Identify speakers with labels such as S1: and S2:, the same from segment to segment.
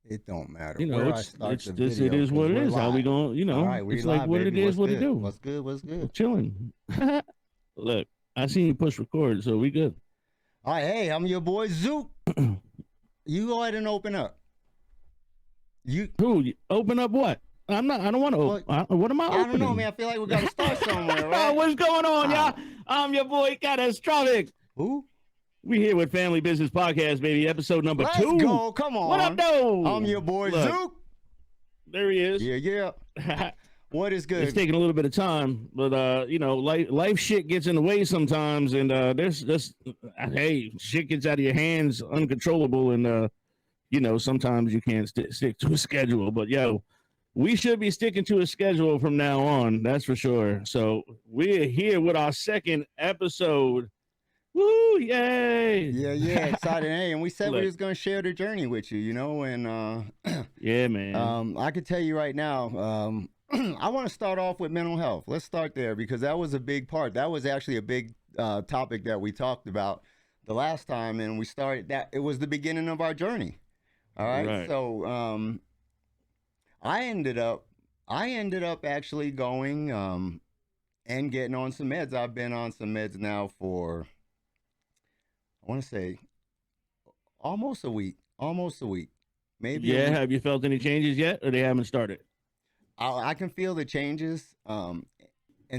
S1: It don't matter
S2: You know,
S1: where I start
S2: it's
S1: the
S2: this. It
S1: video
S2: is
S1: because
S2: what it
S1: we're
S2: is. How we
S1: live.
S2: going? You
S1: All
S2: know,
S1: right, we
S2: it's like
S1: live,
S2: what it
S1: baby.
S2: is.
S1: What's
S2: What it
S1: good?
S2: do.
S1: What's good? What's
S2: We're
S1: good?
S2: chilling. Look, I seen you push record, so we good.
S1: All right, hey, I'm your boy Zook. You go ahead and open up. You
S2: Who open up what? I'm not. I don't want to
S1: well,
S2: open. What am I
S1: I don't know, man.
S2: opening?
S1: I feel like we got to start somewhere, right?
S2: What's going on,
S1: I
S2: y'all?
S1: don't.
S2: I'm your boy Catastrophic.
S1: Who?
S2: We here with Family Business Podcast, baby. Episode number
S1: Let's
S2: 2.
S1: go. Come
S2: What up,
S1: on. I'm
S2: though?
S1: your boy
S2: Look,
S1: Zook.
S2: there he is.
S1: Yeah, yeah. What is
S2: It's
S1: good?
S2: taking a little bit of time, but you know, life shit gets in the way sometimes, and there's this, hey, shit gets out of your hands, uncontrollable, and you know, sometimes you can't stick to a schedule. But yo, we should be sticking to a schedule from now on. That's for sure. So we're here with our second episode. Woo! Yay!
S1: Yeah, yeah. Excited. Hey, and we said we
S2: Look,
S1: was gonna share the journey with you, and
S2: yeah, man.
S1: I could tell you right now, I want to start off with mental health. Let's start there because that was a big part. That was actually a big topic that we talked about the last time, and we started that. It was the beginning of our journey. All right.
S2: Right.
S1: So I ended up actually going and getting on some meds. I've been on some meds now for I want to say almost a week. Almost a week. Maybe a
S2: Yeah.
S1: week.
S2: Have you felt any changes yet, or they haven't started?
S1: I can feel the changes. And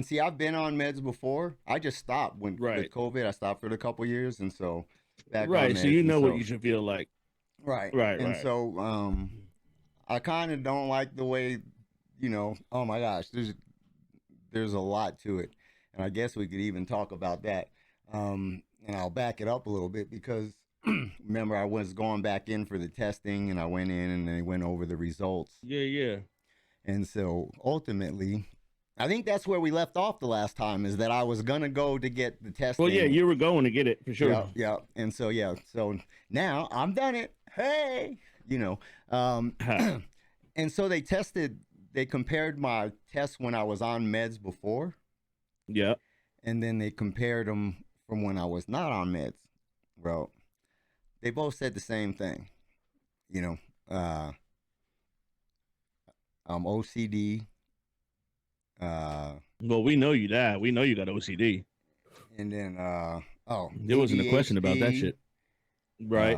S1: see, I've been on meds before. I just stopped when
S2: Right.
S1: with COVID. I stopped for a couple years, and so back on
S2: Right.
S1: meds.
S2: So you
S1: And
S2: know what
S1: so
S2: you should feel like.
S1: right,
S2: Right.
S1: and
S2: Right.
S1: so I kind of don't like the way, Oh my gosh, there's a lot to it, and I guess we could even talk about that. And I'll back it up a little bit because remember I was going back in for the testing, and I went in and they went over the results.
S2: Yeah. Yeah.
S1: And so ultimately, I think that's where we left off the last time is that I was going to go to get the testing.
S2: Well, yeah, you were going to get it for sure.
S1: Yeah, yeah. And so, yeah. So now I'm done it. Hey, and so they compared my tests when I was on meds before.
S2: Yeah.
S1: And then they compared them from when I was not on meds. Well, they both said the same thing, OCD.
S2: Well, we know you that. We know you got OCD.
S1: And then
S2: There wasn't a question about that
S1: ADHD,
S2: shit. Right.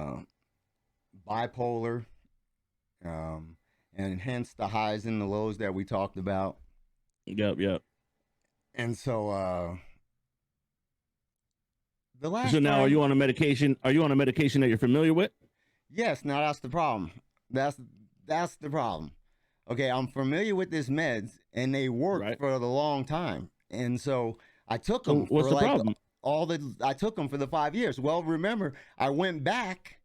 S1: bipolar, and hence the highs and the lows that we talked about.
S2: Yep. Yep.
S1: And so the last
S2: So now,
S1: time,
S2: are you on a medication? Are you on a medication that you're familiar with?
S1: yes, now that's the problem. That's the problem. Okay, I'm familiar with this meds, and they worked
S2: Right.
S1: for the long time, and so I took
S2: So
S1: them
S2: what's
S1: for
S2: the problem?
S1: I took them for the 5 years. Well, remember, I went back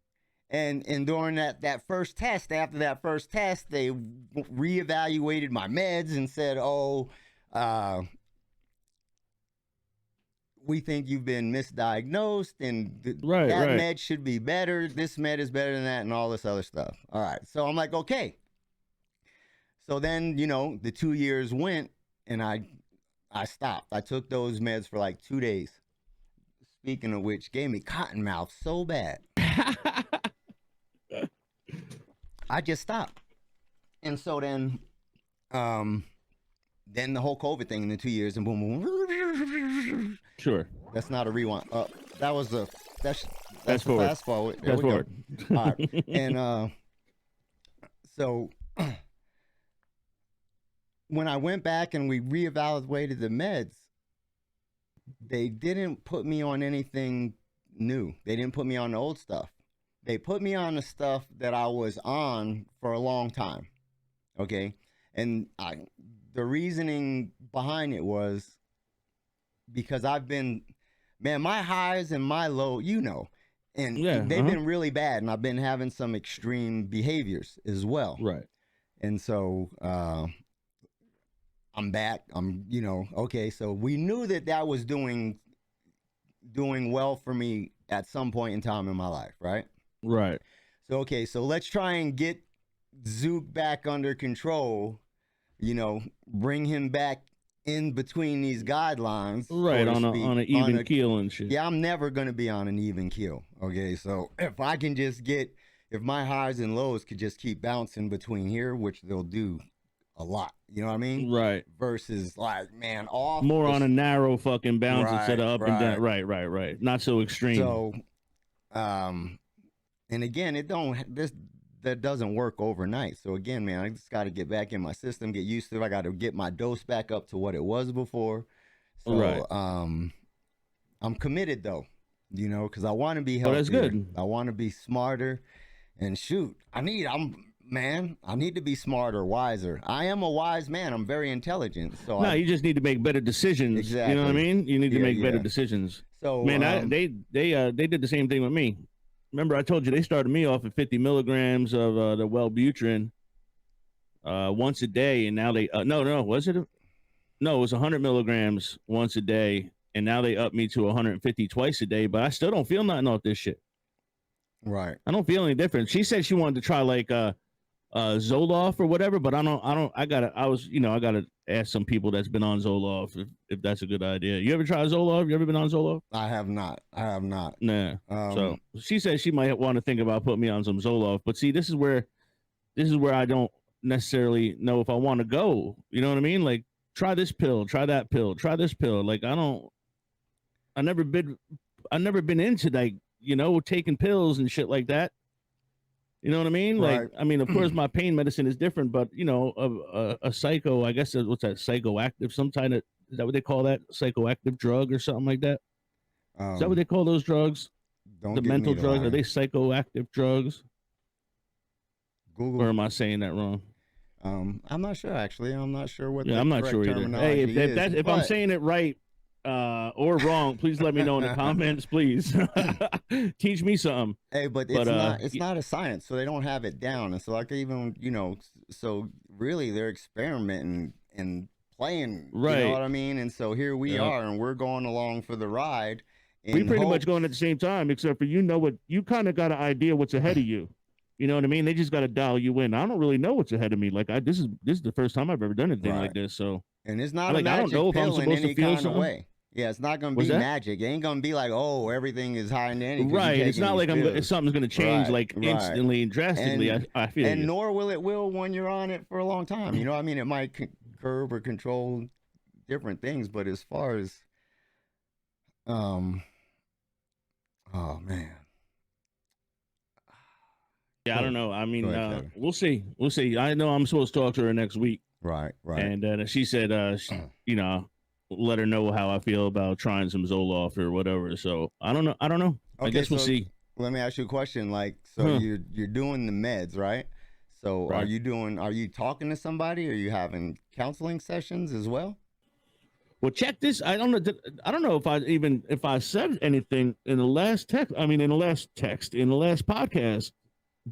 S1: and during that first test, after that first test, they reevaluated my meds and said, "Oh, we think you've been misdiagnosed, and
S2: Right.
S1: that
S2: Right.
S1: med should be better. This med is better than that, and all this other stuff." All right, so I'm like, okay. So then, the 2 years went, and I stopped. I took those meds for like 2 days. Speaking of which, gave me cotton mouth so bad. I just stopped. And so then the whole COVID thing in the 2 years, and boom, boom.
S2: Sure.
S1: That's not a rewind. That was that's
S2: Fast
S1: the
S2: forward.
S1: fast forward. There
S2: Fast
S1: we
S2: forward.
S1: go. All right. And so when I went back and we reevaluated the meds, they didn't put me on anything new. They didn't put me on the old stuff. They put me on the stuff that I was on for a long time. Okay. And the reasoning behind it was because my highs and my low, and
S2: Yeah,
S1: they've been really bad, and I've been having some extreme behaviors as well.
S2: Right.
S1: And so, I'm back. Okay. So we knew that was doing well for me at some point in time in my life, right?
S2: Right.
S1: So, okay. So let's try and get Zook back under control, bring him back in between these guidelines.
S2: Right.
S1: So
S2: On
S1: to
S2: a
S1: speak,
S2: on an even keel and shit.
S1: Yeah, I'm never going to be on an even keel. Okay. So if I can just get, if my highs and lows could just keep bouncing between here, which they'll do a lot, you know what I mean?
S2: Right.
S1: Versus like, man, off
S2: More
S1: the
S2: on a narrow fucking bounce instead
S1: right,
S2: of up and down. Right. Not so extreme.
S1: So, and again, that doesn't work overnight. So again, man, I just got to get back in my system, get used to it. I got to get my dose back up to what it was before. So,
S2: Right.
S1: I'm committed though, you know, because I want to be
S2: Oh,
S1: healthier.
S2: that's good.
S1: I want to be smarter, and shoot, I need to be smarter, wiser. I am a wise man. I'm very intelligent. So
S2: No, you just need to make better decisions.
S1: Exactly.
S2: You know what I mean? You need to
S1: Yeah,
S2: make better
S1: yeah.
S2: decisions.
S1: So
S2: Man, they did the same thing with me. Remember, I told you they started me off at 50 milligrams of the Wellbutrin once a day, and now they no, was it? No, it was 100 milligrams once a day, and now they upped me to 150 twice a day. But I still don't feel nothing off this shit.
S1: right.
S2: I don't feel any different. She said she wanted to try like Zoloft or whatever, but I gotta ask some people that's been on Zoloft if that's a good idea. You ever try Zoloft? You ever been on Zoloft?
S1: I have not.
S2: Nah. So she said she might want to think about putting me on some Zoloft, but see, this is where I don't necessarily know if I want to go. You know what I mean? Like, try this pill, try that pill, try this pill. Like, I never been into, like, you know, taking pills and shit like that. You know what I mean?
S1: Right.
S2: Like, I mean, of course, my pain medicine is different, but you know, a psycho, I guess, what's that? Psychoactive, some kind of, is that what they call that? Psychoactive drug or something like that? Is that what they call those drugs? The mental drugs? Are they psychoactive drugs?
S1: Google.
S2: Or am I saying that wrong?
S1: I'm not sure actually. I'm not sure what.
S2: Yeah, I'm not sure either. Hey, if I'm saying it right or wrong, please let me know in the comments, please. Teach me something.
S1: Hey, but it's not a science, so they don't have it down. And so like even, you know, so really they're experimenting and playing,
S2: right.
S1: You know what I mean? And so here we are, and we're going along for the ride.
S2: We pretty much going at the same time, except for you kind of got an idea what's ahead of you. You know what I mean? They just got to dial you in. I don't really know what's ahead of me. Like this is the first time I've ever done anything like this. So,
S1: and it's not a magic
S2: I don't know if I'm
S1: pill in
S2: supposed
S1: any
S2: to feel
S1: kind
S2: something.
S1: of way. Yeah, it's not going to be magic. It ain't going to be like, oh, everything is high in anything.
S2: Right. It's not like something's going to change instantly and drastically. I feel
S1: and nor will it when you're on it for a long time. You know what I mean? It might curb or control different things, but as far as oh man.
S2: Yeah, I don't know. I mean, we'll see. We'll see. I know I'm supposed to talk to her next week.
S1: Right.
S2: And she said, you know, let her know how I feel about trying some Zoloft or whatever. So I don't know. Okay, I guess we'll see.
S1: Let me ask you a question. Like, so you're doing the meds, right? So are you talking to somebody? Are you having counseling sessions as well?
S2: Well, check this. I don't know if I said anything in the last text. I mean, in the last podcast.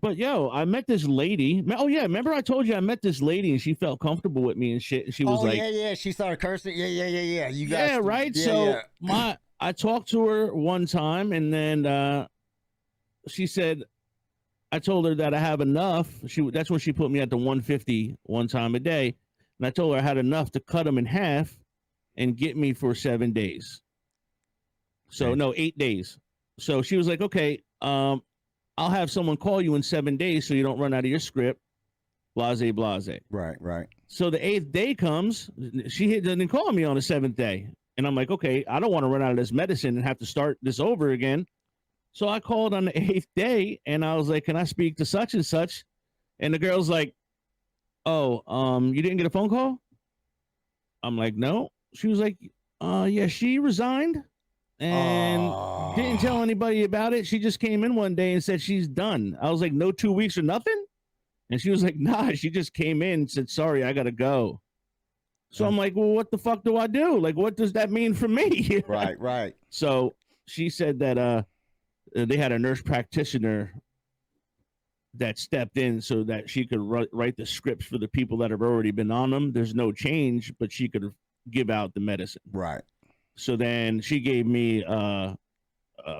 S2: But yo, I met this lady. Oh yeah, remember I told you I met this lady and she felt comfortable with me and shit. And she was like,
S1: yeah. She started cursing. Yeah. You guys.
S2: Yeah, right. So I talked to her one time and then she said, I told her that I have enough. That's when she put me at the 150 one time a day, and I told her I had enough to cut them in half and get me for 7 days. So no, 8 days. So she was like, okay, I'll have someone call you in 7 days so you don't run out of your script. Blase.
S1: Right.
S2: So the 8th day comes, she didn't call me on the 7th day. And I'm like, okay, I don't want to run out of this medicine and have to start this over again. So I called on the 8th day and I was like, can I speak to such and such? And the girl's like, oh, you didn't get a phone call? I'm like, no. She was like, yeah, she resigned and didn't tell anybody about it. She just came in one day and said she's done. I was like, no 2 weeks or nothing? And she was like, nah, she just came in and said, sorry, I got to go. So I'm like, well, what the fuck do I do? Like, what does that mean for me?
S1: Right.
S2: So she said that they had a nurse practitioner that stepped in so that she could write the scripts for the people that have already been on them. There's no change, but she could give out the medicine.
S1: Right.
S2: So then she gave me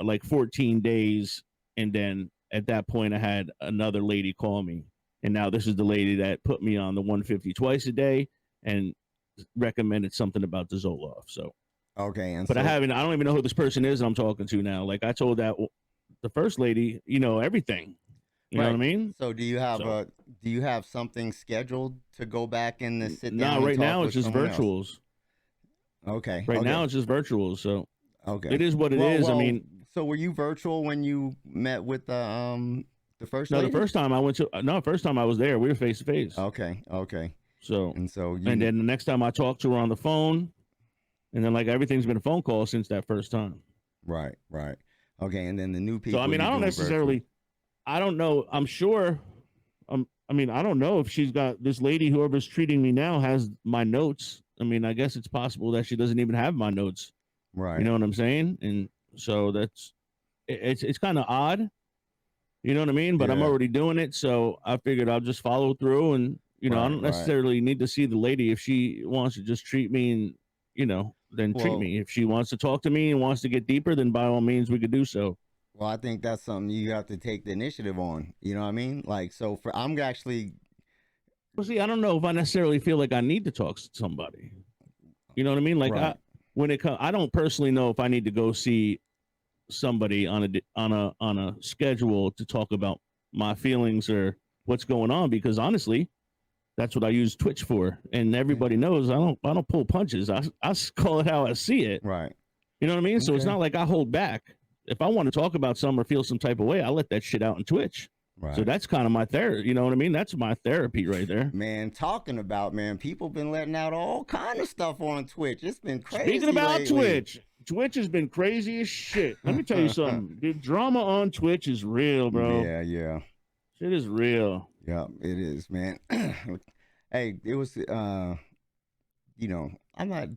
S2: like 14 days. And then at that point, I had another lady call me. And now this is the lady that put me on the 150 twice a day and recommended something about the Zoloft. So,
S1: okay.
S2: But I don't even know who this person is I'm talking to now. Like I told the first lady, everything, You know what I mean?
S1: So do you have something scheduled to go back and sit
S2: No,
S1: down and
S2: right
S1: talk
S2: now
S1: with
S2: it's just
S1: someone else?
S2: virtuals.
S1: Okay.
S2: Right now
S1: Okay.
S2: it's just virtuals. So
S1: Okay.
S2: it is what it is. I
S1: Well.
S2: mean,
S1: So were you virtual when you met with the first
S2: no, the
S1: lady?
S2: first time I went to no, first time I was there, we were face to face.
S1: Okay. Okay.
S2: So
S1: And so
S2: and
S1: you
S2: then the next time I talked to her on the phone, and then like everything's been a phone call since that first time.
S1: right, right. Okay, and then the new
S2: So I
S1: people
S2: mean,
S1: you're
S2: I don't
S1: doing virtual.
S2: necessarily, I don't know. I'm sure. I mean, I don't know if she's got this lady, whoever's treating me now, has my notes. I mean, I guess it's possible that she doesn't even have my notes. You
S1: Right.
S2: know what I'm saying? And so it's kind of odd. You know what I mean? But I'm
S1: Yeah.
S2: already doing it, so I figured I'll just follow through. And I
S1: Right,
S2: don't
S1: right.
S2: necessarily need to see the lady if she wants to just treat me, and then treat
S1: Well,
S2: me. If she wants to talk to me and wants to get deeper, then by all means we could do so.
S1: well, I think that's something you have to take the initiative on. You know what I mean? Like, so for I'm actually
S2: Well, see, I don't know if I necessarily feel like I need to talk to somebody. You know what I mean? Like
S1: right,
S2: when it comes, I don't personally know if I need to go see somebody on a schedule to talk about my feelings or what's going on, because honestly, that's what I use Twitch for. And
S1: yeah,
S2: everybody knows I don't pull punches. I call it how I see it.
S1: right.
S2: You know what I mean? So it's
S1: Okay.
S2: not like I hold back. If I want to talk about something or feel some type of way, I let that shit out on Twitch. So
S1: Right.
S2: that's kind of my therapy. You know what I mean? That's my therapy right there.
S1: Man, talking about, man, people been letting out all kind of stuff on Twitch. It's been
S2: Speaking
S1: crazy
S2: about
S1: lately.
S2: Twitch has been crazy as shit. Let me tell you something. The drama on Twitch is real, bro.
S1: Yeah, yeah.
S2: Shit is real.
S1: Yeah, it is, man. Hey, it was I'm not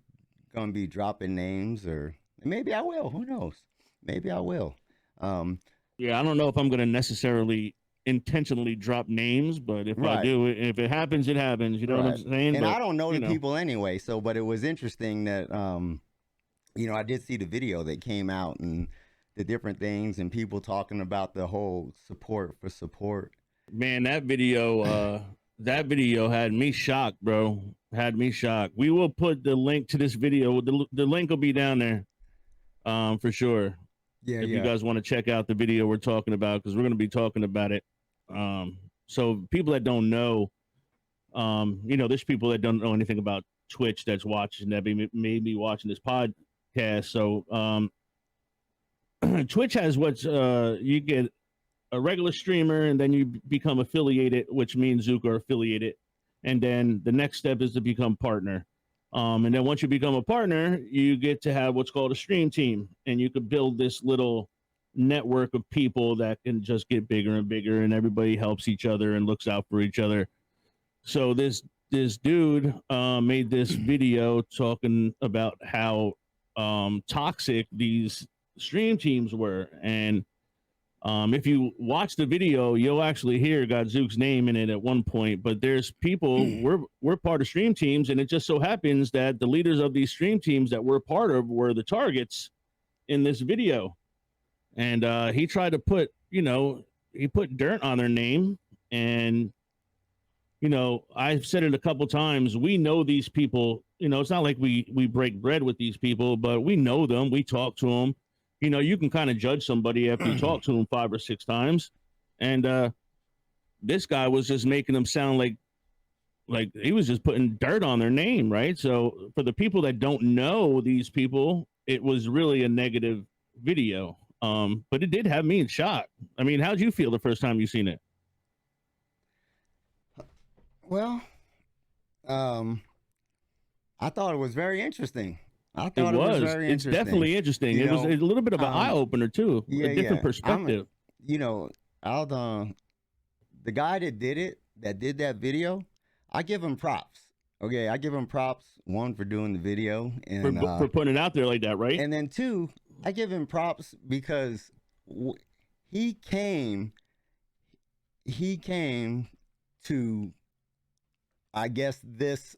S1: gonna be dropping names, or maybe I will. Who knows? Maybe I will. Um,
S2: Yeah, I don't know if I'm gonna necessarily intentionally drop names, but if I
S1: right,
S2: do, if it happens, it happens. You know what I'm
S1: right.
S2: saying?
S1: And
S2: But
S1: I don't know
S2: you
S1: the
S2: know,
S1: people anyway, so but it was interesting that I did see the video that came out and the different things and people talking about the whole support for support.
S2: man, that video had me shocked, bro. Had me shocked. We will put the link to this video. The link will be down there, for sure.
S1: Yeah,
S2: If you
S1: yeah.
S2: guys want to check out the video we're talking about, because we're going to be talking about it. So people that don't know, there's people that don't know anything about Twitch that's watching, that may be watching this podcast. So Twitch has what's you get a regular streamer, and then you become affiliated, which means Zook are affiliated, and then the next step is to become partner. And then once you become a partner, you get to have what's called a stream team, and you could build this little network of people that can just get bigger and bigger, and everybody helps each other and looks out for each other. So this dude made this video talking about how toxic these stream teams were. And if you watch the video, you'll actually hear Godzook's name in it at one point. But there's people, we're part of stream teams, and it just so happens that the leaders of these stream teams that we're part of were the targets in this video. And he tried to put, he put dirt on their name. And I've said it a couple times. We know these people. It's not like we break bread with these people, but we know them. We talk to them. You can kind of judge somebody after you talk to them 5 or 6 times. And this guy was just making them sound like he was just putting dirt on their name, right? So for the people that don't know these people, it was really a negative video. But it did have me in shock. I mean, how'd you feel the first time you seen it?
S1: Well, um, I thought it was very interesting. I
S2: It
S1: thought it was
S2: was.
S1: very
S2: It's
S1: interesting.
S2: definitely interesting.
S1: You
S2: It was a
S1: know,
S2: little bit of an eye opener too, a
S1: yeah,
S2: different
S1: yeah.
S2: perspective.
S1: You know, I'll the guy that did it, that did that video, I give him props. Okay, I give him props, one, for doing the video,
S2: for putting it out there like that, right?
S1: and then two, I give him props because he came he came to, I guess, this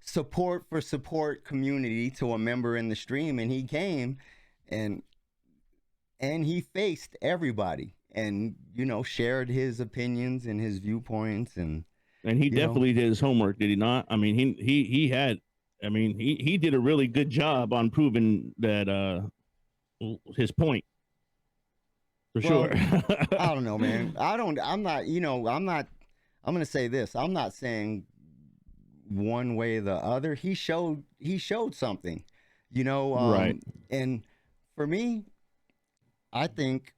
S1: support for support community to a member in the stream, and he came and he faced everybody and shared his opinions and his viewpoints, and
S2: And he
S1: you know
S2: definitely did his homework, did he not? I mean, he had. I mean, he did a really good job on proving that his point. for
S1: Well,
S2: sure.
S1: I don't know, man. I'm not, I'm going to say this. I'm not saying one way or the other. He showed something,
S2: Right.
S1: and for me, I think,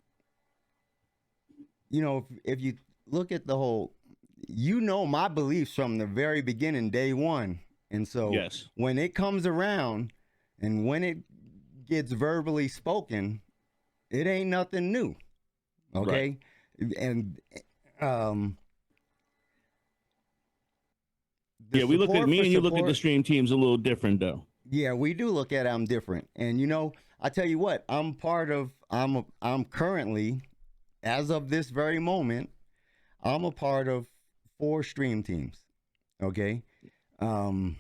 S1: if you look at the whole, my beliefs from the very beginning, day one. And so
S2: Yes.
S1: when it comes around and when it gets verbally spoken, it ain't nothing new.
S2: Right.
S1: Okay. And um, the
S2: Yeah, we look at
S1: support
S2: me
S1: for
S2: and you look at the
S1: support,
S2: stream teams a little different though.
S1: yeah, we do look at them different. And I tell you what, I'm currently, as of this very moment, I'm a part of 4 stream teams. Okay. Um,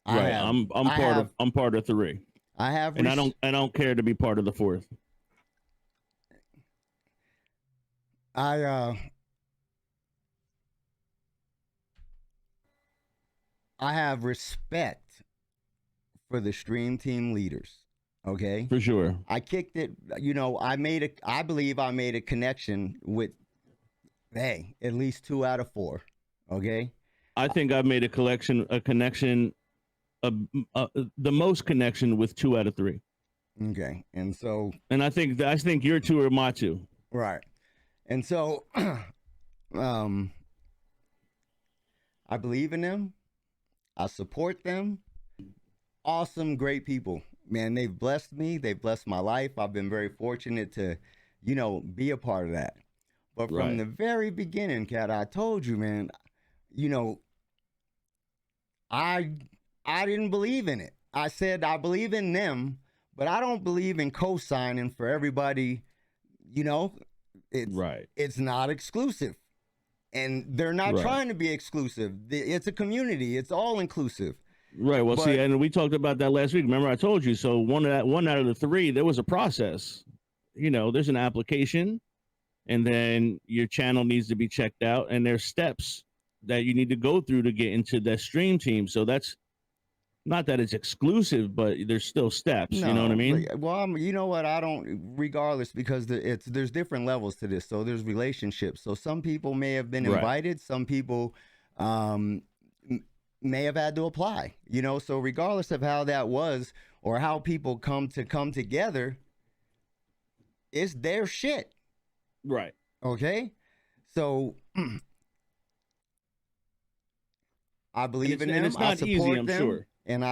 S1: I
S2: Right.
S1: have,
S2: I'm
S1: I have,
S2: I'm part of 3.
S1: I have,
S2: And I don't care to be part of the 4th.
S1: I, I have respect for the stream team leaders. Okay.
S2: For sure.
S1: I kicked it, I believe I made a connection with, hey, at least 2 out of 4. Okay.
S2: I think I've made a connection, uh, the most connection with 2 out of 3.
S1: Okay. And so,
S2: And I think your 2 are my 2.
S1: right. And so, um, I believe in them. I support them. Awesome, great people. Man, they've blessed me. They've blessed my life. I've been very fortunate to, be a part of that. But from
S2: Right.
S1: the very beginning, Cat, I told you, man, you know, I I didn't believe in it. I said I believe in them, but I don't believe in co-signing for everybody, you know. It's
S2: Right.
S1: it's not exclusive. And they're not
S2: Right.
S1: trying to be exclusive. It's a community. It's all inclusive.
S2: Right. Well, see,
S1: But
S2: and we talked about that last week. Remember, I told you. So one out of the 3, there was a process. There's an application, and then your channel needs to be checked out, and there's steps that you need to go through to get into that stream team. So that's not that it's exclusive, but there's still steps. You know what I
S1: no,
S2: mean?
S1: well, you know what? I don't, regardless, because there's different levels to this. So there's relationships. So some people may have been
S2: Right.
S1: invited. Some people um, may have had to apply. So regardless of how that was or how people come together, it's their shit.
S2: Right.
S1: Okay, so I believe in
S2: And
S1: them.
S2: it's
S1: I
S2: not easy,
S1: support
S2: I'm
S1: them,
S2: sure.
S1: and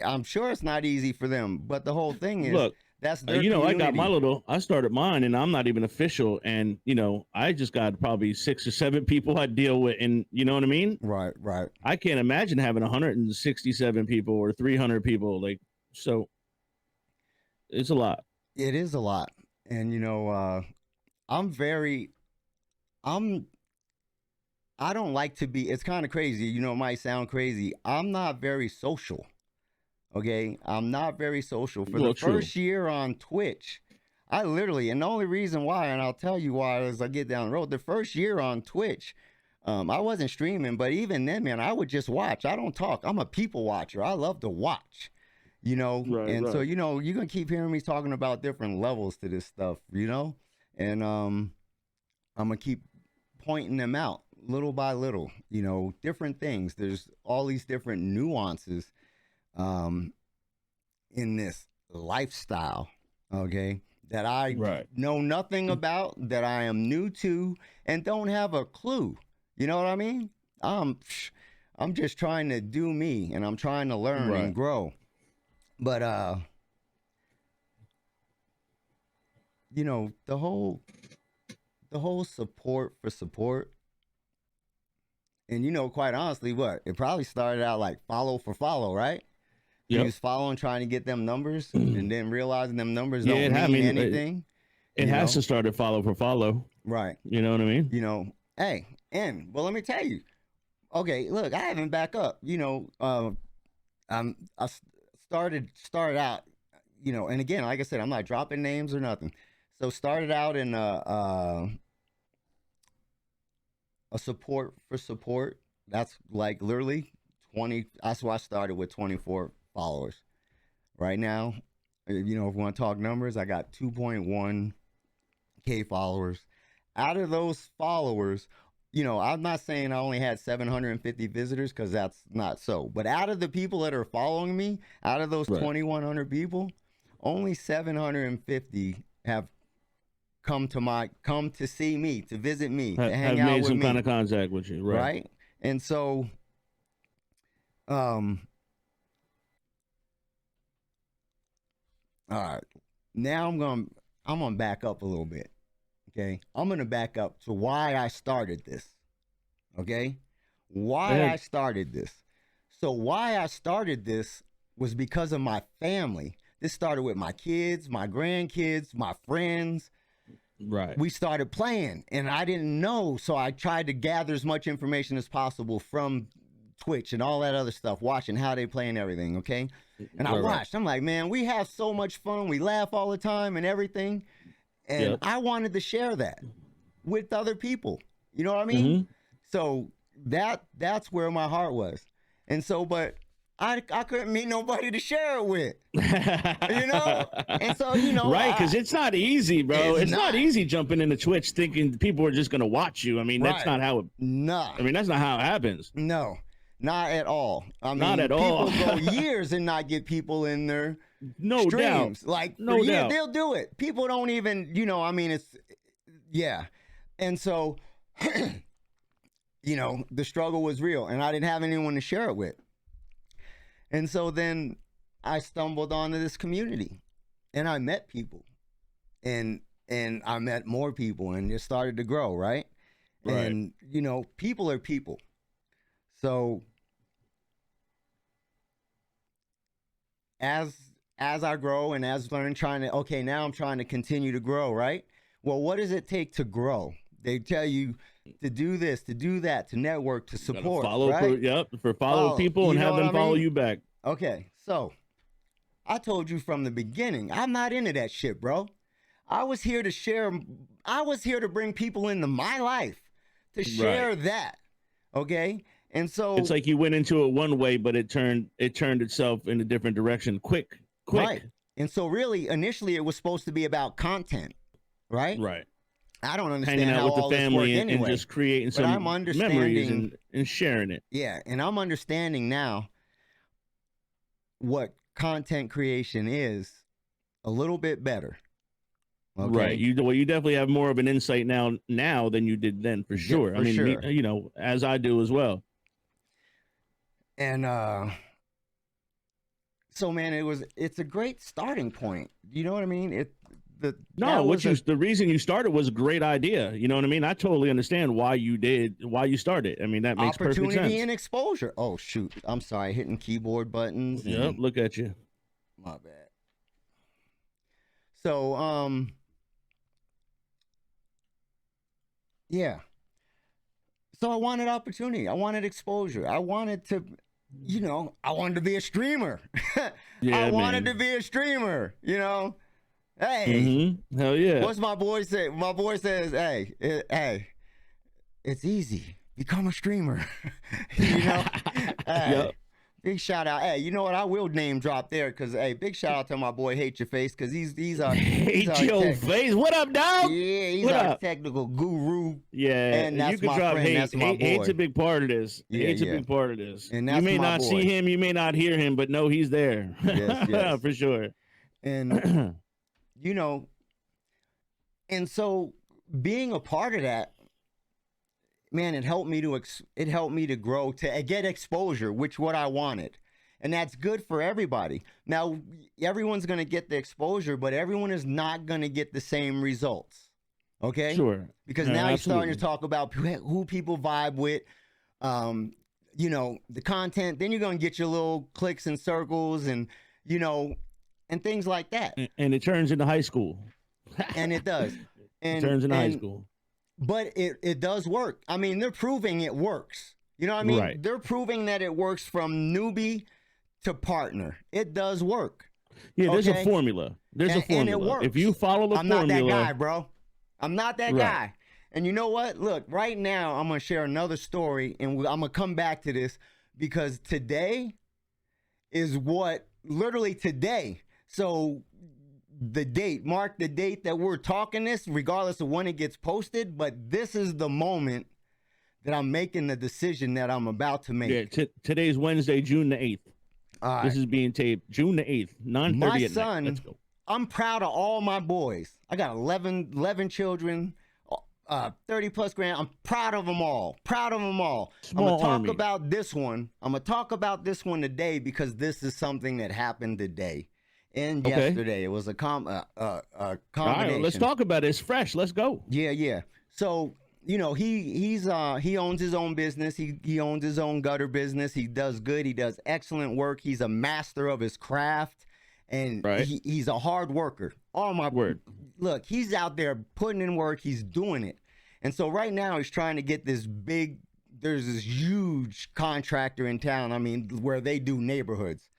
S1: I'm sure it's not easy for them. But the whole thing is
S2: Look,
S1: that's their community.
S2: I started mine, and I'm not even official. And, I just got probably 6 or 7 people I deal with. And you know what I mean?
S1: Right, right.
S2: I can't imagine having 167 people or 300 people. So it's a lot.
S1: It is a lot. And I'm very I'm I don't like to be, it's kind of crazy, it might sound crazy. I'm not very social. Okay? I'm not very social. For the
S2: Well, true.
S1: first year on Twitch, I literally, and the only reason why, and I'll tell you why as I get down the road, the first year on Twitch, I wasn't streaming, but even then, man, I would just watch. I don't talk. I'm a people watcher. I love to watch,
S2: Right,
S1: and so,
S2: right.
S1: you're going to keep hearing me talking about different levels to this stuff, and I'm going to keep pointing them out little by little, different things. There's all these different nuances um, in this lifestyle, okay, that I
S2: Right.
S1: know nothing about, that I am new to, and don't have a clue. You know what I mean? I'm just trying to do me, and I'm trying to learn and
S2: Right.
S1: grow. But the whole support for support, and quite honestly, what it probably started out like follow for follow, right? You
S2: Yep.
S1: was following, trying to get them numbers, and then realizing them numbers
S2: Yeah,
S1: don't
S2: I
S1: mean
S2: mean,
S1: anything.
S2: it has to start at follow for follow.
S1: Right?
S2: You know what I mean?
S1: Hey, and well, let me tell you. Okay, look, I haven't back up. I started out. And again, like I said, I'm not dropping names or nothing. So started out in a support for support. That's like literally 20. That's why I started with 24 followers. Right now, You know, if we want to talk numbers, I got 2.1K followers. Out of those followers, you know, I'm not saying I only had 750 visitors because that's not so. But out of the people that are following me, out of those 2,100 people, only 750 have come to see me, to visit me, to hang out with me. Have
S2: made some kind of contact with you,
S1: right? And so, all right, now I'm gonna back up a little bit. Okay, I'm gonna back up to why I started this. Okay, why I started this. So why I started this was because of my family. This started with my kids, my grandkids, my friends.
S2: Right.
S1: We started playing, and I didn't know, so I tried to gather as much information as possible from Twitch and all that other stuff, watching how they play and everything. Okay, and I watched. I'm like, man, we have so much fun. We laugh all the time and everything. And I wanted to share that with other people. You know what I mean? Mm-hmm. So that's where my heart was. And so, but I couldn't meet nobody to share it with. You know? And so, you know.
S2: Right, because it's not easy, bro. It's not easy jumping into Twitch thinking people are just going to watch you. I mean, that's not how it.
S1: No.
S2: I mean, that's not how it happens.
S1: No, not at all. I mean,
S2: not at all.
S1: People go years and not get people in there.
S2: No
S1: streams.
S2: Doubt.
S1: Like,
S2: no doubt.
S1: They'll do it. People don't even, you know, I mean, it's, yeah. And so, you know, the struggle was real, and I didn't have anyone to share it with. And so then I stumbled onto this community, and I met people, and I met more people, and it started to grow, right? And, you know, people are people. So as I grow and as I'm now I'm trying to continue to grow, right? Well, what does it take to grow? They tell you to do this, to do that, to network, to support, right?
S2: Follow people and have them follow you back.
S1: Okay, so I told you from the beginning, I'm not into that shit, bro. I was here to share. I was here to bring people into my life to share that, okay? And so
S2: it's like you went into it one way, but it turned itself in a different direction. Quick.
S1: Right. And so really, initially, it was supposed to be about content, right?
S2: Right.
S1: I don't understand
S2: hanging out
S1: how
S2: with
S1: all
S2: the family
S1: and
S2: and just creating some memories and sharing it.
S1: Yeah, and I'm understanding now what content creation is a little bit better. Okay?
S2: Right. You definitely have more of an insight now than you did then, for sure.
S1: Yeah, for sure.
S2: You know, as I do as well.
S1: And so, man, it's a great starting point. You know what I mean? The
S2: reason you started was a great idea. You know what I mean? I totally understand why you started. I mean, that makes perfect sense.
S1: Opportunity and exposure. Oh, shoot. I'm sorry. Hitting keyboard buttons.
S2: Yep. Look at you.
S1: My bad. So, yeah. So I wanted opportunity. I wanted exposure. I wanted to, you know, I wanted to be a streamer. I wanted to be a streamer, you know. Hey,
S2: hell yeah.
S1: What's my boy say? My boy says, hey, it's easy. Become a streamer. You know? Hey, big shout out. Hey, you know what? I will name drop there because, hey, big shout out to my boy Hate Your Face because he's
S2: Hate Your Face. What up, dog?
S1: Yeah, he's our technical guru.
S2: Yeah,
S1: and that's
S2: you can
S1: my
S2: drop
S1: friend.
S2: Hate.
S1: That's my boy.
S2: Hate's a big part of this.
S1: Yeah,
S2: Hate's a big part of this.
S1: And that's
S2: you may not
S1: boy.
S2: see him, you may not hear him, but know he's there.
S1: Yes.
S2: For sure.
S1: And you know, and so being a part of that, man, it helped me to grow, to get exposure, which what I wanted. And that's good for everybody. Now, everyone's going to get the exposure, but everyone is not going to get the same results. Okay?
S2: Sure.
S1: Because now you're starting to talk about who people vibe with, you know, the content. Then you're going to get your little clicks and circles and, you know, and things like that.
S2: And it turns into high school.
S1: And it does. And,
S2: it turns into high school.
S1: But it does work. I mean, they're proving it works. You know what I mean?
S2: Right.
S1: They're proving that it works from newbie to partner. It does work.
S2: Yeah, there's a formula. There's a formula.
S1: And it works.
S2: If you follow the formula.
S1: I'm not that guy, bro. I'm not that guy. And you know what? Look, right now, I'm going to share another story, and I'm going to come back to this because today is literally today, So the date, mark the date that we're talking this, regardless of when it gets posted. But this is the moment that I'm making the decision that I'm about to make.
S2: Yeah, today's Wednesday, June the 8th.
S1: All right.
S2: This is being taped June the 8th, 9:30
S1: My
S2: at night.
S1: son,
S2: Let's go.
S1: I'm proud of all my boys. I got 11 children, 30 plus grand. I'm proud of them all. Proud of them all.
S2: Small
S1: I'm gonna talk
S2: army.
S1: about this one. I'm gonna talk about this one today because this is something that happened today and
S2: Okay.
S1: yesterday. It was a combination.
S2: All right, let's talk about it. It's fresh. Let's go.
S1: Yeah. So you know he owns his own business. He owns his own gutter business. He does good. He does excellent work. He's a master of his craft, and
S2: Right.
S1: he's a hard worker. Oh my
S2: Word.
S1: Look, he's out there putting in work. He's doing it, and so right now he's trying to get this big. There's this huge contractor in town. I mean, where they do neighborhoods.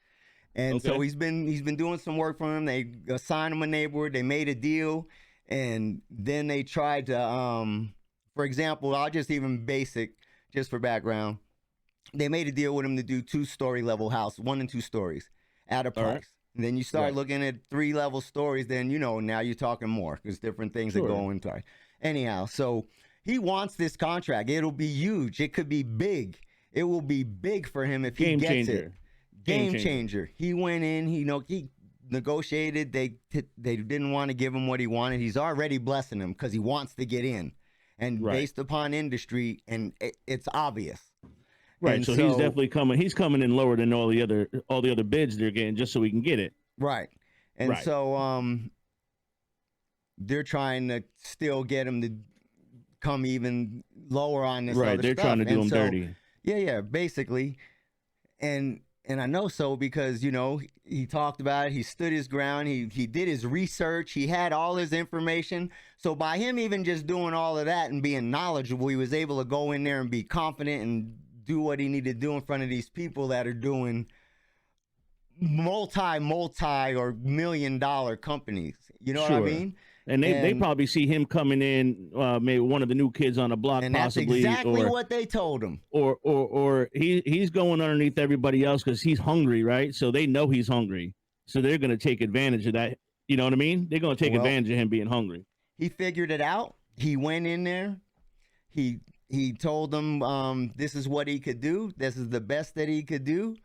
S1: And so
S2: Okay.
S1: he's been doing some work for him. They assigned him a neighborhood. They made a deal, and then they tried to, for example, I'll just even basic, just for background. They made a deal with him to do 2-story level house, 1 and 2 stories, at a price.
S2: All right.
S1: And then you start
S2: Right.
S1: looking at 3-level stories. Then now you're talking more because different things
S2: Sure.
S1: that go into it. Anyhow, so he wants this contract. It'll be huge. It could be big. It will be big for him if he
S2: Game
S1: gets it.
S2: changer.
S1: Game changer. He went in. He negotiated. They didn't want to give him what he wanted. He's already blessing him because he wants to get in, and
S2: Right.
S1: based upon industry, and it's obvious.
S2: Right.
S1: And
S2: So he's definitely coming. He's coming in lower than all the other bids they're getting just so we can get it.
S1: right. And
S2: Right.
S1: so they're trying to still get him to come even lower on this.
S2: Right.
S1: other
S2: They're
S1: stuff.
S2: trying to do
S1: And
S2: him
S1: so,
S2: dirty.
S1: Yeah, basically. And I know so because he talked about it. He stood his ground. He did his research. He had all his information. So by him even just doing all of that and being knowledgeable, he was able to go in there and be confident and do what he needed to do in front of these people that are doing multi or $1 million companies. You know what I
S2: Sure.
S1: mean?
S2: And they
S1: And-
S2: probably see him coming in, maybe one of the new kids on the block,
S1: And that's
S2: possibly,
S1: exactly
S2: or
S1: what they told him.
S2: or he's going underneath everybody else because he's hungry, right? So they know he's hungry, so they're going to take advantage of that. You know what I mean? They're going to take
S1: Well-
S2: advantage of him being hungry.
S1: He figured it out. He went in there. He told them this is what he could do. This is the best that he could do,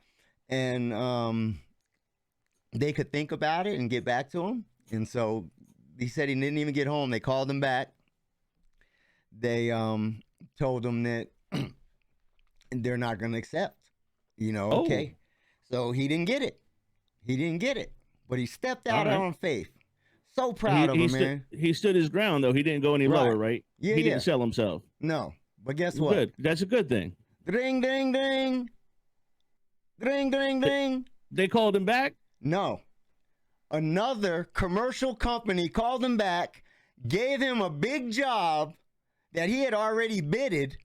S1: and they could think about it and get back to him. And so he said he didn't even get home. They called him back. They told him that they're not going to accept.
S2: Oh.
S1: Okay. So he didn't get it. He didn't get it, but he stepped out
S2: All right.
S1: on faith. So proud of him, man.
S2: He stood his ground though. He didn't go any
S1: Right.
S2: lower, right?
S1: Yeah,
S2: he
S1: yeah.
S2: didn't sell himself.
S1: No, but guess what?
S2: Good. That's a good thing.
S1: Ding, ding, ding. Ding, ding, ding.
S2: They called him back.
S1: No. Another commercial company called him back, gave him a big job that he had already bidded.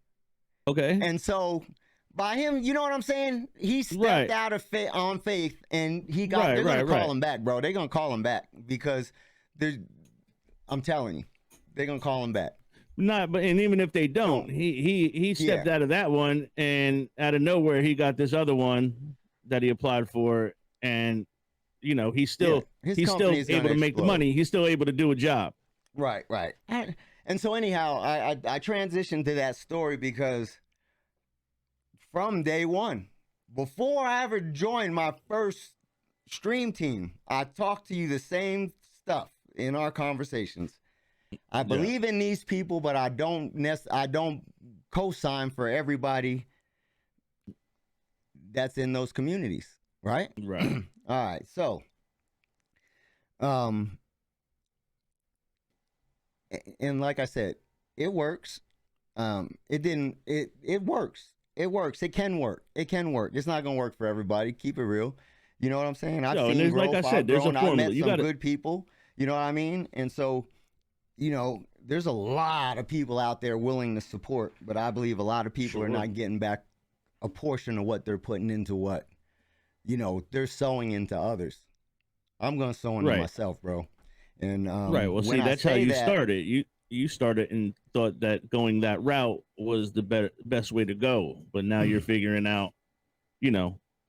S2: Okay.
S1: And so by him, you know what I'm saying? He stepped
S2: Right.
S1: out of on faith and he got,
S2: Right,
S1: they're going to
S2: right.
S1: call him back, bro. They're going to call him back because I'm telling you, they're going to call him back.
S2: And even if they don't, he stepped out of that one, and out of nowhere he got this other one that he applied for, and he's still
S1: His
S2: he's still
S1: company is
S2: able
S1: gonna
S2: to make the
S1: explode.
S2: money. He's still able to do a job.
S1: Right. And so anyhow, I transitioned to that story because from day one, before I ever joined my first stream team, I talked to you the same stuff in our conversations. I believe in these people, but I don't co-sign for everybody that's in those communities, right?
S2: Right.
S1: All right, so and like I said, it works. It works. It works. It can work. It's not gonna work for everybody. Keep it real. You know what I'm saying? I've seen growth.
S2: Like I said, there's a
S1: I've
S2: formula.
S1: met some good people. You know what I mean? And so, there's a lot of people out there willing to support, but I believe a lot of people are not getting back a portion of what they're putting into what, they're sowing into others. I'm gonna sow into myself, bro. And
S2: Right. Well, see, that's how you started. You started and thought that going that route was the best way to go, but now you're figuring out,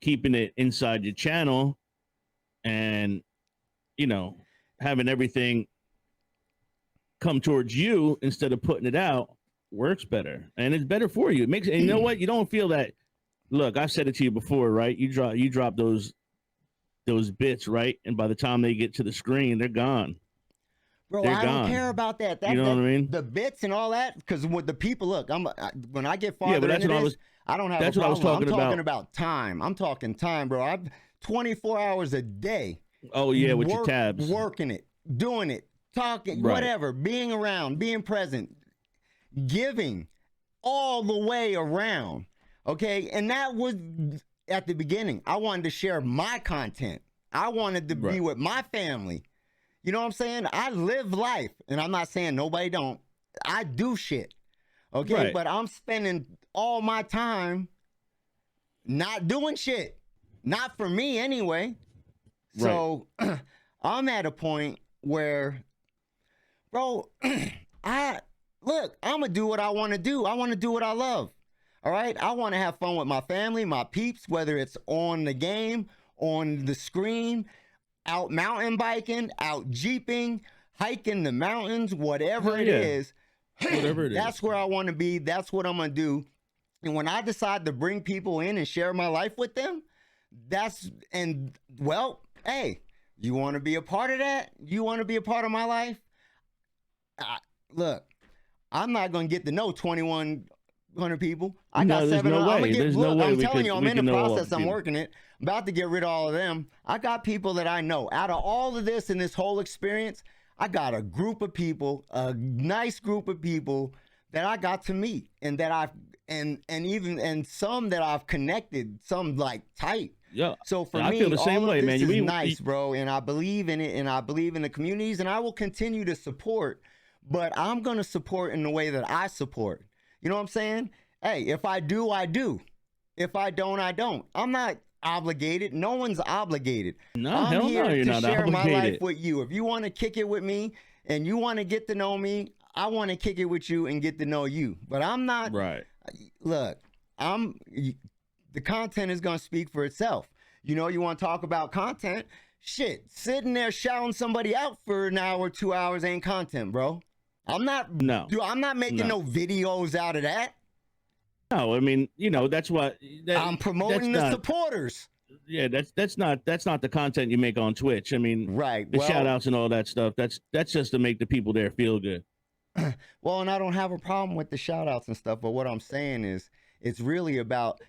S2: keeping it inside your channel and you know, having everything come towards you instead of putting it out works better, and it's better for you. It makes, and you know what? You don't feel that. Look, I've said it to you before, right? You drop those bits, right? And by the time they get to the screen, they're gone.
S1: Bro,
S2: They're
S1: I don't
S2: gone.
S1: care about that.
S2: You know what I mean?
S1: The bits and all that, because with the people, look, when I get
S2: Yeah,
S1: farther
S2: but that's
S1: into
S2: what I
S1: this,
S2: was.
S1: I don't have a
S2: That's what I was
S1: problem.
S2: talking
S1: I'm talking
S2: about.
S1: about time. I'm talking time, bro. I've 24 hours a day.
S2: Oh yeah, with your tabs.
S1: Working it, doing it, talking,
S2: Right.
S1: whatever, being around, being present, giving all the way around. Okay. And that was at the beginning. I wanted to share my content. I wanted to be
S2: Right.
S1: with my family. You know what I'm saying? I live life, and I'm not saying nobody don't. I do shit. Okay.
S2: Right.
S1: But I'm spending all my time not doing shit. Not for me anyway. So I'm at a point where, bro, I'm gonna do what I want to do. I want to do what I love. All right. I want to have fun with my family, my peeps, whether it's on the game, on the screen, out mountain biking, out jeeping, hiking the mountains, whatever it is.
S2: Whatever it is.
S1: That's where I want to be. That's what I'm gonna do. And when I decide to bring people in and share my life with them, hey, you want to be a part of that? You want to be a part of my life? Look, I'm not going to get to know 2,100 people. I got 700. I'm telling you, I'm in the process. I'm working it. I'm about to get rid of all of them. I got people that I know. Out of all of this and this whole experience, I got a group of people, a nice group of people that I got to meet, and that I've and some that I've connected, some like tight.
S2: Yeah.
S1: So for
S2: I
S1: me,
S2: feel the same
S1: all
S2: way,
S1: of this
S2: man.
S1: is nice, bro, and I believe in it, and I believe in the communities, and I will continue to support. But I'm gonna support in the way that I support. You know what I'm saying? Hey, if I do, I do. If I don't, I don't. I'm not obligated. No one's obligated.
S2: No,
S1: I'm
S2: hell
S1: here
S2: no, you're
S1: to
S2: not
S1: share my life
S2: obligated.
S1: with you. If you want to kick it with me and you want to get to know me, I want to kick it with you and get to know you. But I'm not.
S2: Right.
S1: Look, the content is gonna speak for itself. You know, you want to talk about content? Shit, sitting there shouting somebody out for an hour, 2 hours ain't content, bro. I'm not making no videos out of that.
S2: No, I mean, you know, that's what
S1: I'm promoting the supporters.
S2: Yeah, that's not the content you make on Twitch. I mean,
S1: right.
S2: The shout outs and all that stuff. That's just to make the people there feel good.
S1: Well, and I don't have a problem with the shout outs and stuff, but what I'm saying is it's really about,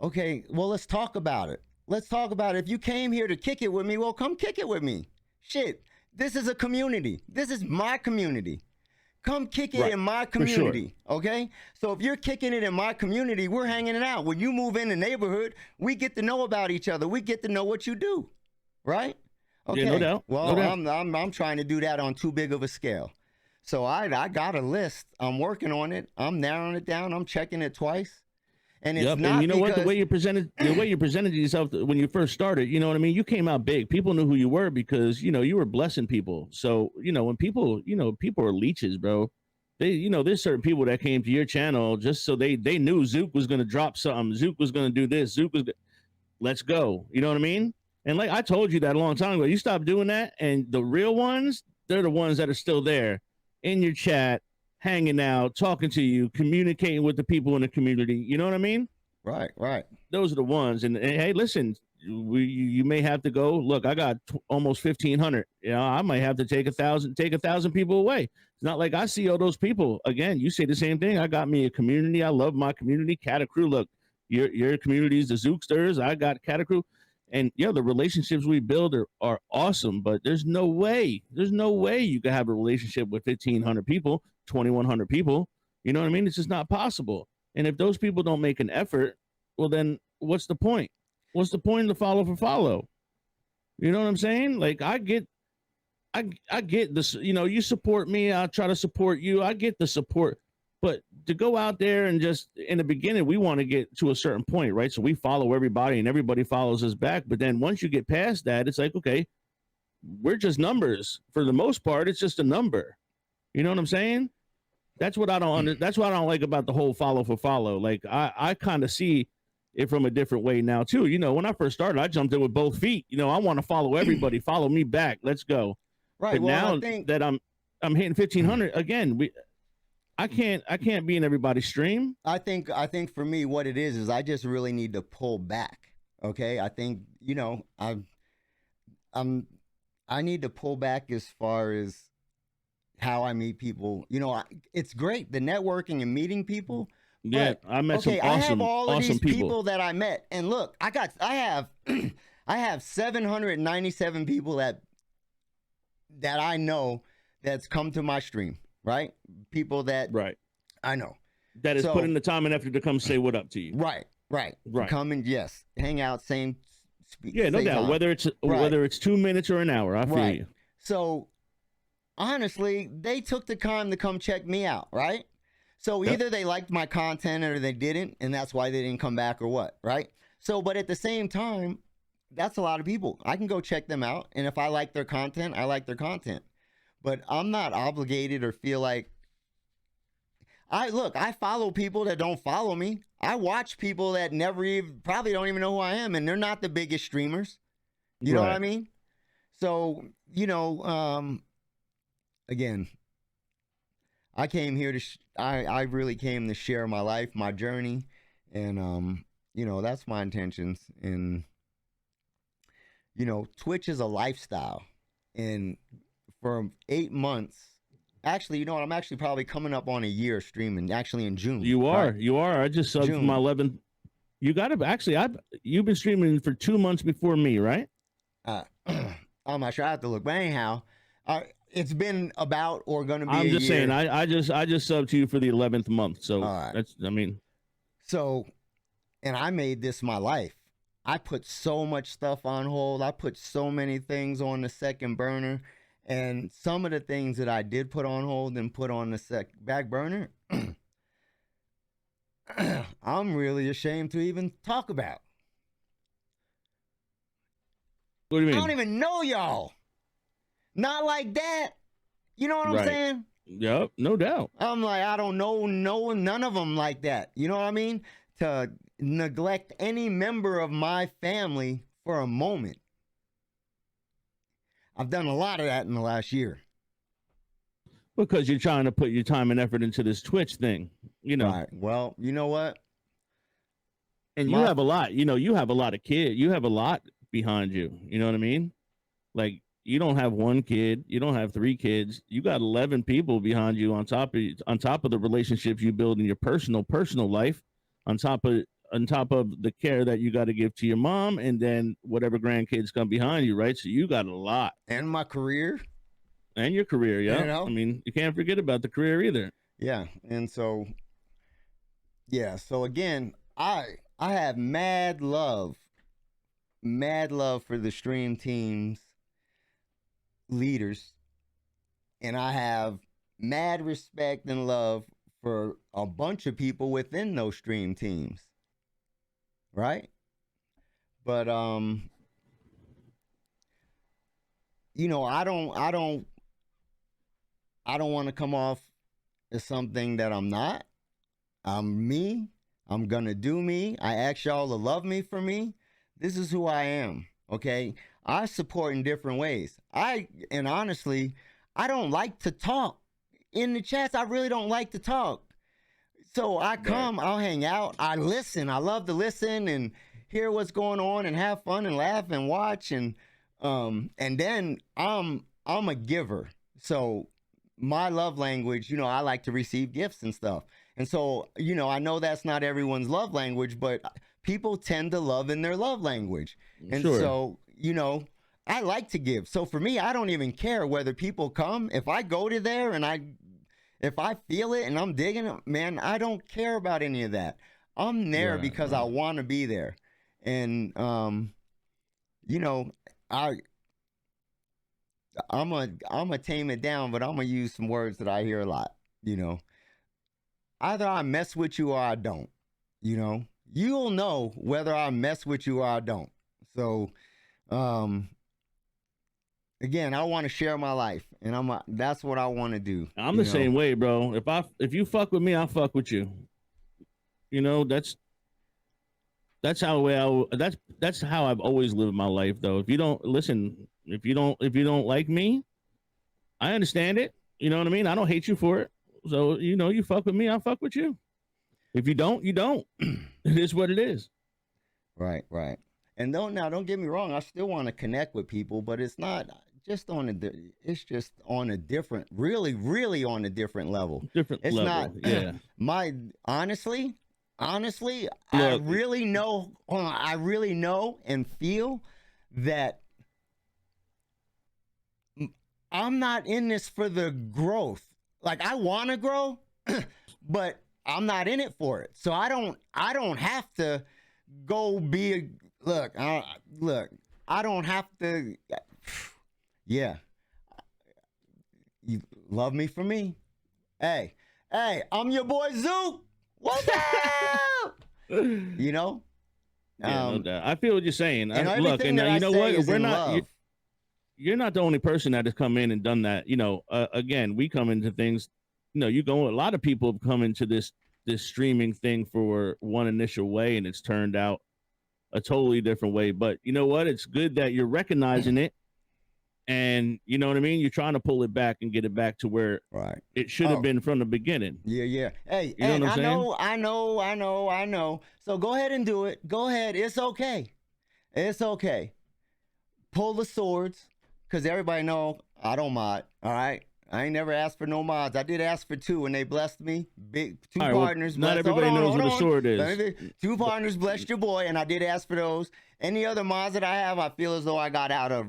S1: okay, well, let's talk about it. Let's talk about it. If you came here to kick it with me, well, come kick it with me. Shit, this is a community. This is my community. Come kick it in my community, okay? So if you're kicking it in my community, we're hanging it out. When you move in the neighborhood, we get to know about each other. We get to know what you do, right? Okay.
S2: Yeah, no doubt.
S1: Well,
S2: No doubt.
S1: I'm trying to do that on too big of a scale. So I got a list. I'm working on it. I'm narrowing it down. I'm checking it twice. And it's not
S2: and you know
S1: because...
S2: what? The way you presented yourself when you first started, you know what I mean? You came out big. People knew who you were because, you know, you were blessing people. So, you know, when people are leeches, bro. They, you know, there's certain people that came to your channel just so they knew Zook was going to drop something. Zook was going to do this. Let's go. You know what I mean? And like I told you that a long time ago, you stop doing that. And the real ones, they're the ones that are still there in your chat, hanging out, talking to you, communicating with the people in the community. You know what I mean?
S1: Right, right.
S2: Those are the ones. And hey, listen, you may have to go. Look, I got almost 1,500. You know, I might have to take 1,000 people away. It's not like I see all those people. Again, you say the same thing. I got me a community. I love my community. Cata crew. Look, your community is the Zooksters. I got Cata crew. And yeah, the relationships we build are awesome, but there's no way you can have a relationship with 1,500 people, 2,100 people. You know what I mean? It's just not possible. And if those people don't make an effort, well, then what's the point? What's the point of the follow for follow? You know what I'm saying? Like I get this, you know, you support me, I'll try to support you. I get the support, but to go out there and just in the beginning, we want to get to a certain point, right? So we follow everybody and everybody follows us back. But then once you get past that, it's like, okay, we're just numbers for the most part. It's just a number. You know what I'm saying? That's what I don't like about the whole follow for follow. Like I kind of see it from a different way now too. You know, when I first started, I jumped in with both feet. You know, I want to follow everybody, follow me back. Let's go.
S1: Right.
S2: But
S1: Well,
S2: now
S1: I think
S2: that I'm hitting 1,500 again, I can't be in everybody's stream.
S1: I think for me, what it is I just really need to pull back. Okay. I think, you know, I need to pull back as far as how I meet people. You know, it's great, the networking and meeting people.
S2: Yeah,
S1: But
S2: I met some
S1: okay, I have
S2: awesome,
S1: all of
S2: awesome
S1: these people that I met, and look, I have I have 797 people that I know that's come to my stream, right? People that
S2: right
S1: I know
S2: that is
S1: So-
S2: putting the time and effort to come say what up to you.
S1: right,
S2: Right.
S1: Come and yes, hang out, same.
S2: Yeah, no
S1: same
S2: doubt.
S1: time.
S2: Whether it's 2 minutes or an hour, I feel
S1: Right.
S2: you.
S1: So honestly, they took the time to come check me out, right? So
S2: Yep.
S1: either they liked my content or they didn't, and that's why they didn't come back or what, right? So, but at the same time, that's a lot of people. I can go check them out, and if I like their content, I like their content. But I'm not obligated or feel like I follow people that don't follow me. I watch people that probably don't even know who I am, and they're not the biggest streamers. You know what I mean? So, you know, again, I came here to I really came to share my life, my journey, and you know, that's my intentions. And you know, Twitch is a lifestyle, and for 8 months, actually, you know what, I'm actually probably coming up on a year streaming, actually in June.
S2: You are.
S1: right?
S2: You are. I just subbed for
S1: June.
S2: my 11th. You got to actually. You've been streaming for 2 months before me, right?
S1: I'm not sure. I have to look, but anyhow, it's been about or going to be.
S2: I'm just
S1: year.
S2: saying. I just subbed to you for the 11th month. So
S1: All right.
S2: that's. I mean.
S1: So, and I made this my life. I put so much stuff on hold. I put so many things on the second burner. And some of the things that I did put on hold and put on the back burner, I'm really ashamed to even talk about.
S2: What do you mean?
S1: I don't even know y'all. Not like that. You know what I'm
S2: Right.
S1: saying?
S2: Yep, no doubt.
S1: I'm like, I don't know none of them like that. You know what I mean? To neglect any member of my family for a moment. I've done a lot of that in the last year.
S2: Because you're trying to put your time and effort into this Twitch thing, you know.
S1: Right. Well, you know what?
S2: And you have a lot, you know, you have a lot of kids. You have a lot behind you. You know what I mean? Like, you don't have one kid, you don't have 3 kids. You got 11 people behind you on top of the relationships you build in your personal life, on top of the care that you got to give to your mom, and then whatever grandkids come behind you, right? So you got a lot.
S1: And my career.
S2: And your career, yeah.
S1: You know?
S2: I mean, you can't forget about the career either.
S1: Yeah. And so, yeah. So again, I have mad love for the stream team's leaders. And I have mad respect and love for a bunch of people within those stream teams. Right? But you know, I don't want to come off as something that I'm not. I'm me. I'm gonna do me. I ask y'all to love me for me. This is who I am. Okay? I support in different ways. And honestly, I don't like to talk. In the chats, I really don't like to talk. So I come, I'll hang out, I listen. I love to listen and hear what's going on and have fun and laugh and watch, and then I'm a giver. So my love language, you know, I like to receive gifts and stuff. And so, you know, I know that's not everyone's love language, but people tend to love in their love language. And so, you know, I like to give. So for me, I don't even care whether people come. If I go to there and if I feel it and I'm digging it, man, I don't care about any of that. I'm there because I want to be there. And, you know, I'm gonna tame it down, but I'm gonna use some words that I hear a lot, you know. Either I mess with you or I don't, you know. You'll know whether I mess with you or I don't. So, again, I want to share my life, and that's what I want to do.
S2: I'm the same way, bro. If you fuck with me, I'll fuck with you. You know, that's that's that's how I've always lived my life. Though, if you don't listen, if you don't like me, I understand it. You know what I mean? I don't hate you for it. So you fuck with me, I fuck with you. If you don't, you don't. It is what it is.
S1: Right, right. And don't get me wrong. I still want to connect with people, but it's not just on it's just on a different, really, really on a different level.
S2: Different
S1: It's
S2: level.
S1: not
S2: Yeah.
S1: my honestly,
S2: Look,
S1: I really know and feel that I'm not in this for the growth. Like I want to grow, but I'm not in it for it. So I don't have to go be a look. I don't have to. Yeah, you love me for me. Hey, I'm your boy Zook. What's up? You know.
S2: yeah, no doubt. I feel what you're saying.
S1: And
S2: Look,
S1: everything
S2: and
S1: that I
S2: you know
S1: say
S2: what?
S1: is
S2: We're
S1: in
S2: not.
S1: love.
S2: You're not the only person that has come in and done that. Again, we come into things. You go. A lot of people have come into this streaming thing for one initial way, and it's turned out a totally different way. But you know what? It's good that you're recognizing it, and you know what I mean. You're trying to pull it back and get it back to where
S1: Right.
S2: it should have been from the beginning.
S1: Yeah. Hey,
S2: You know
S1: and
S2: what I'm saying?
S1: I know. So go ahead and do it. Go ahead. It's okay. It's okay. Pull the swords, because everybody know I don't mod. All right. I ain't never asked for no mods. I did ask for 2 and they blessed me. Big 2
S2: All right, well,
S1: partners.
S2: not everybody knows what a sword is.
S1: 2 partners blessed your boy, and I did ask for those. Any other mods that I have, I feel as though I got out of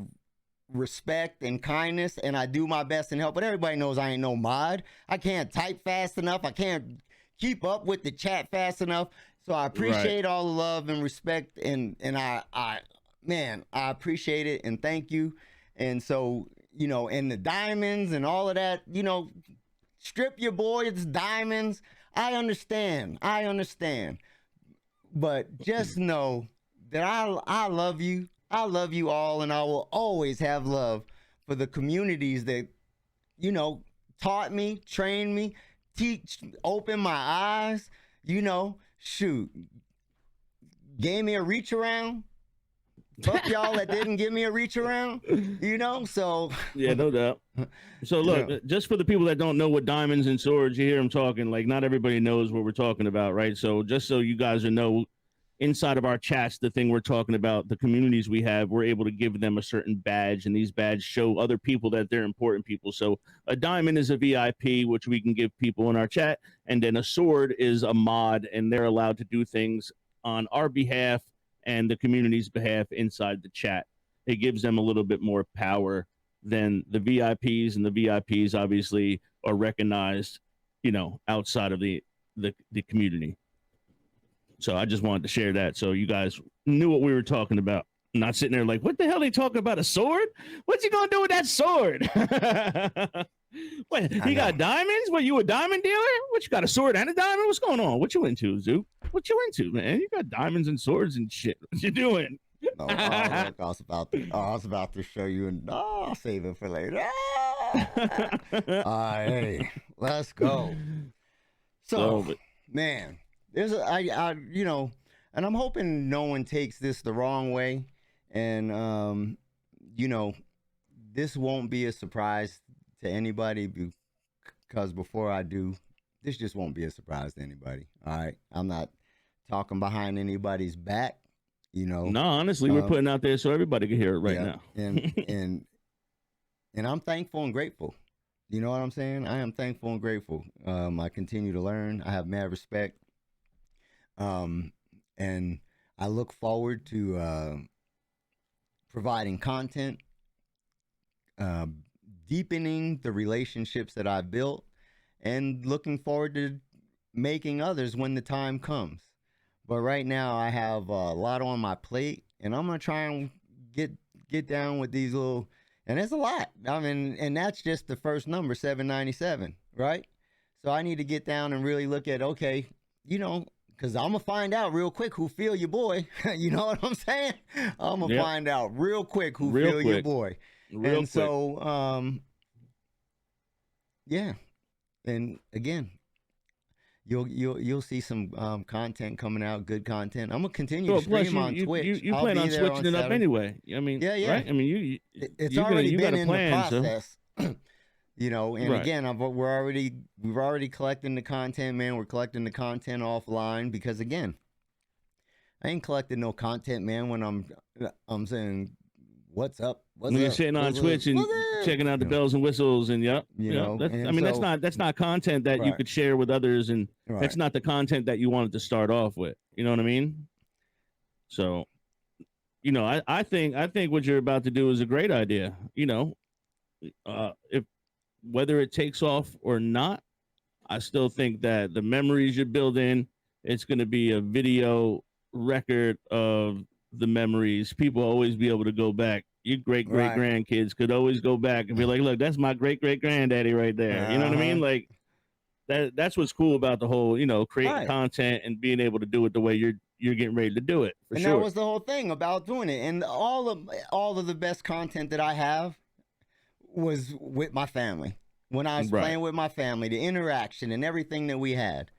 S1: respect and kindness, and I do my best and help. But everybody knows I ain't no mod. I can't type fast enough. I can't keep up with the chat fast enough. So I appreciate all the love and respect, and I appreciate it and thank you. And so, and the diamonds and all of that, strip your boy, it's diamonds. I understand. But just know that I love you. I love you all, and I will always have love for the communities that, taught me, trained me, opened my eyes, shoot, gave me a reach around. Fuck y'all that didn't give me a reach around, so.
S2: Yeah, no doubt. So look, just for the people that don't know what diamonds and swords, you hear them talking, like not everybody knows what we're talking about, right? So just so you guys know, inside of our chats, the thing we're talking about, the communities we have, we're able to give them a certain badge, and these badges show other people that they're important people. So a diamond is a VIP, which we can give people in our chat, and then a sword is a mod, and they're allowed to do things on our behalf and the community's behalf inside the chat. It gives them a little bit more power than the VIPs, and the VIPs obviously are recognized, outside of the community. So I just wanted to share that so you guys knew what we were talking about. Not sitting there like, what the hell are they talking about? A sword? What's he gonna do with that sword? What, he got diamonds? What, you a diamond dealer? What, you got a sword and a diamond? What's going on? What you into, Zook? What you into, man? You got diamonds and swords and shit. What you doing?
S1: No, look, I was about to show you, and I'll save it for later. All right, hey, let's go. So, man, there's and I'm hoping no one takes this the wrong way, and this won't be a surprise to anybody, because before I do, this just won't be a surprise to anybody. All right, I'm not talking behind anybody's back.
S2: No, honestly, we're putting out there so everybody can hear it right now.
S1: and I'm thankful and grateful. You know what I'm saying? I am thankful and grateful. I continue to learn. I have mad respect. And I look forward to providing content, deepening the relationships that I've built, and looking forward to making others when the time comes. But right now I have a lot on my plate, and I'm gonna try and get down with these little, and it's a lot. I mean, and that's just the first number, 797, right? So I need to get down and really look at, okay, because I'm gonna find out real quick who feel your boy. You know what I'm saying? I'm gonna find out real quick who feel your boy. So, yeah. And again, you'll see some content coming out, good content. I'm gonna continue to
S2: Well, plus
S1: stream on Twitch.
S2: you
S1: I'll
S2: plan
S1: be
S2: on
S1: there
S2: switching
S1: on
S2: it up
S1: Saturday.
S2: anyway. I mean,
S1: Yeah, yeah.
S2: right? I mean,
S1: It's
S2: you
S1: already
S2: got
S1: been
S2: a
S1: in the
S2: plan, so
S1: process. You know, and
S2: right.
S1: again, we're already collecting the content, man. We're collecting the content offline because again, I ain't collecting no content, man. When I'm saying, what's up? What's
S2: When you're
S1: up?
S2: sitting on Twitch and
S1: What's up?
S2: checking out the
S1: You know,
S2: bells and whistles, and
S1: you
S2: yeah,
S1: know,
S2: that's I
S1: and
S2: mean
S1: so
S2: that's not content that you
S1: right,
S2: could share with others, and that's
S1: right,
S2: not the content that you wanted to start off with. You know what I mean? So I think what you're about to do is a great idea. If whether it takes off or not, I still think that the memories you're building, it's going to be a video record of the memories. People always be able to go back. Your great
S1: right.
S2: grandkids could always go back and be like, "Look, that's my great granddaddy right there." You know what I
S1: Uh-huh.
S2: mean? Like that's what's cool about the whole, creating
S1: Right.
S2: content and being able to do it the way you're getting ready to do it for
S1: And that
S2: sure.
S1: was the whole thing about doing it. And all of the best content that I have was with my family. When I was
S2: Right.
S1: playing with my family, the interaction and everything that we had.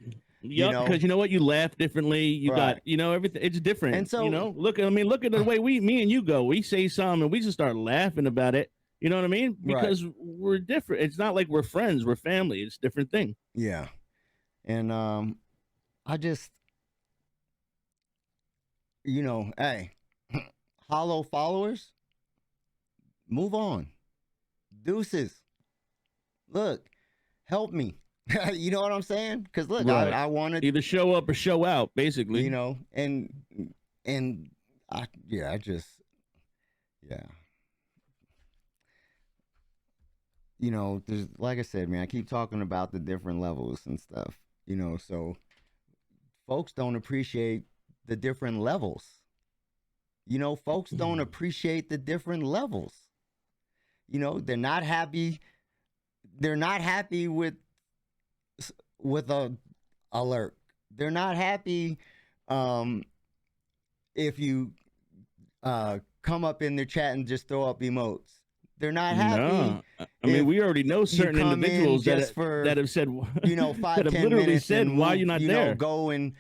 S1: You
S2: Yep,
S1: know?
S2: because you know what, you laugh differently. You
S1: Right.
S2: got, everything. It's different.
S1: And so
S2: Look at the way me and you go. We say something and we just start laughing about it. You know what I mean?
S1: right.
S2: Because we're different. It's not like we're friends. We're family. It's a different thing.
S1: Yeah. And I just hey, hollow followers, move on. Deuces. Look, help me. You know what I'm saying? Because look,
S2: Right.
S1: I wanted,
S2: Either show up or show out, basically.
S1: and I just yeah. There's, like I said, man, I keep talking about the different levels and stuff. So folks don't appreciate the different levels. Folks don't appreciate the different levels. They're not happy. They're not happy with a alert. They're not happy if you come up in their chat and just throw up emotes. They're not happy.
S2: No, I mean, we already know certain
S1: come in
S2: individuals
S1: just for,
S2: that have said,
S1: 5,
S2: that have
S1: 10
S2: literally
S1: minutes
S2: said,
S1: and
S2: "Why
S1: move,
S2: you not there?"
S1: Go and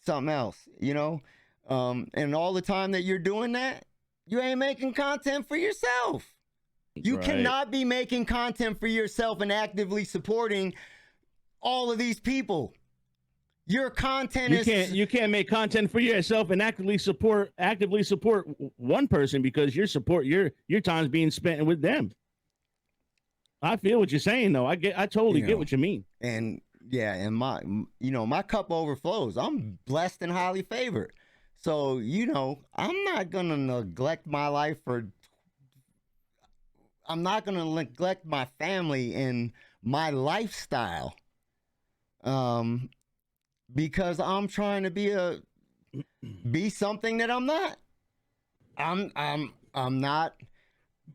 S1: something else. And all the time that you're doing that, you ain't making content for yourself. You
S2: Right.
S1: cannot be making content for yourself and actively supporting all of these people. Your content
S2: You can't make content for yourself and actively support one person because your time's being spent with them. I feel what you're saying though. I totally get what you mean.
S1: And yeah, and my cup overflows. I'm blessed and highly favored. So, I'm not going to neglect my life I'm not going to neglect my family and my lifestyle. Because I'm trying to be something that I'm not. I'm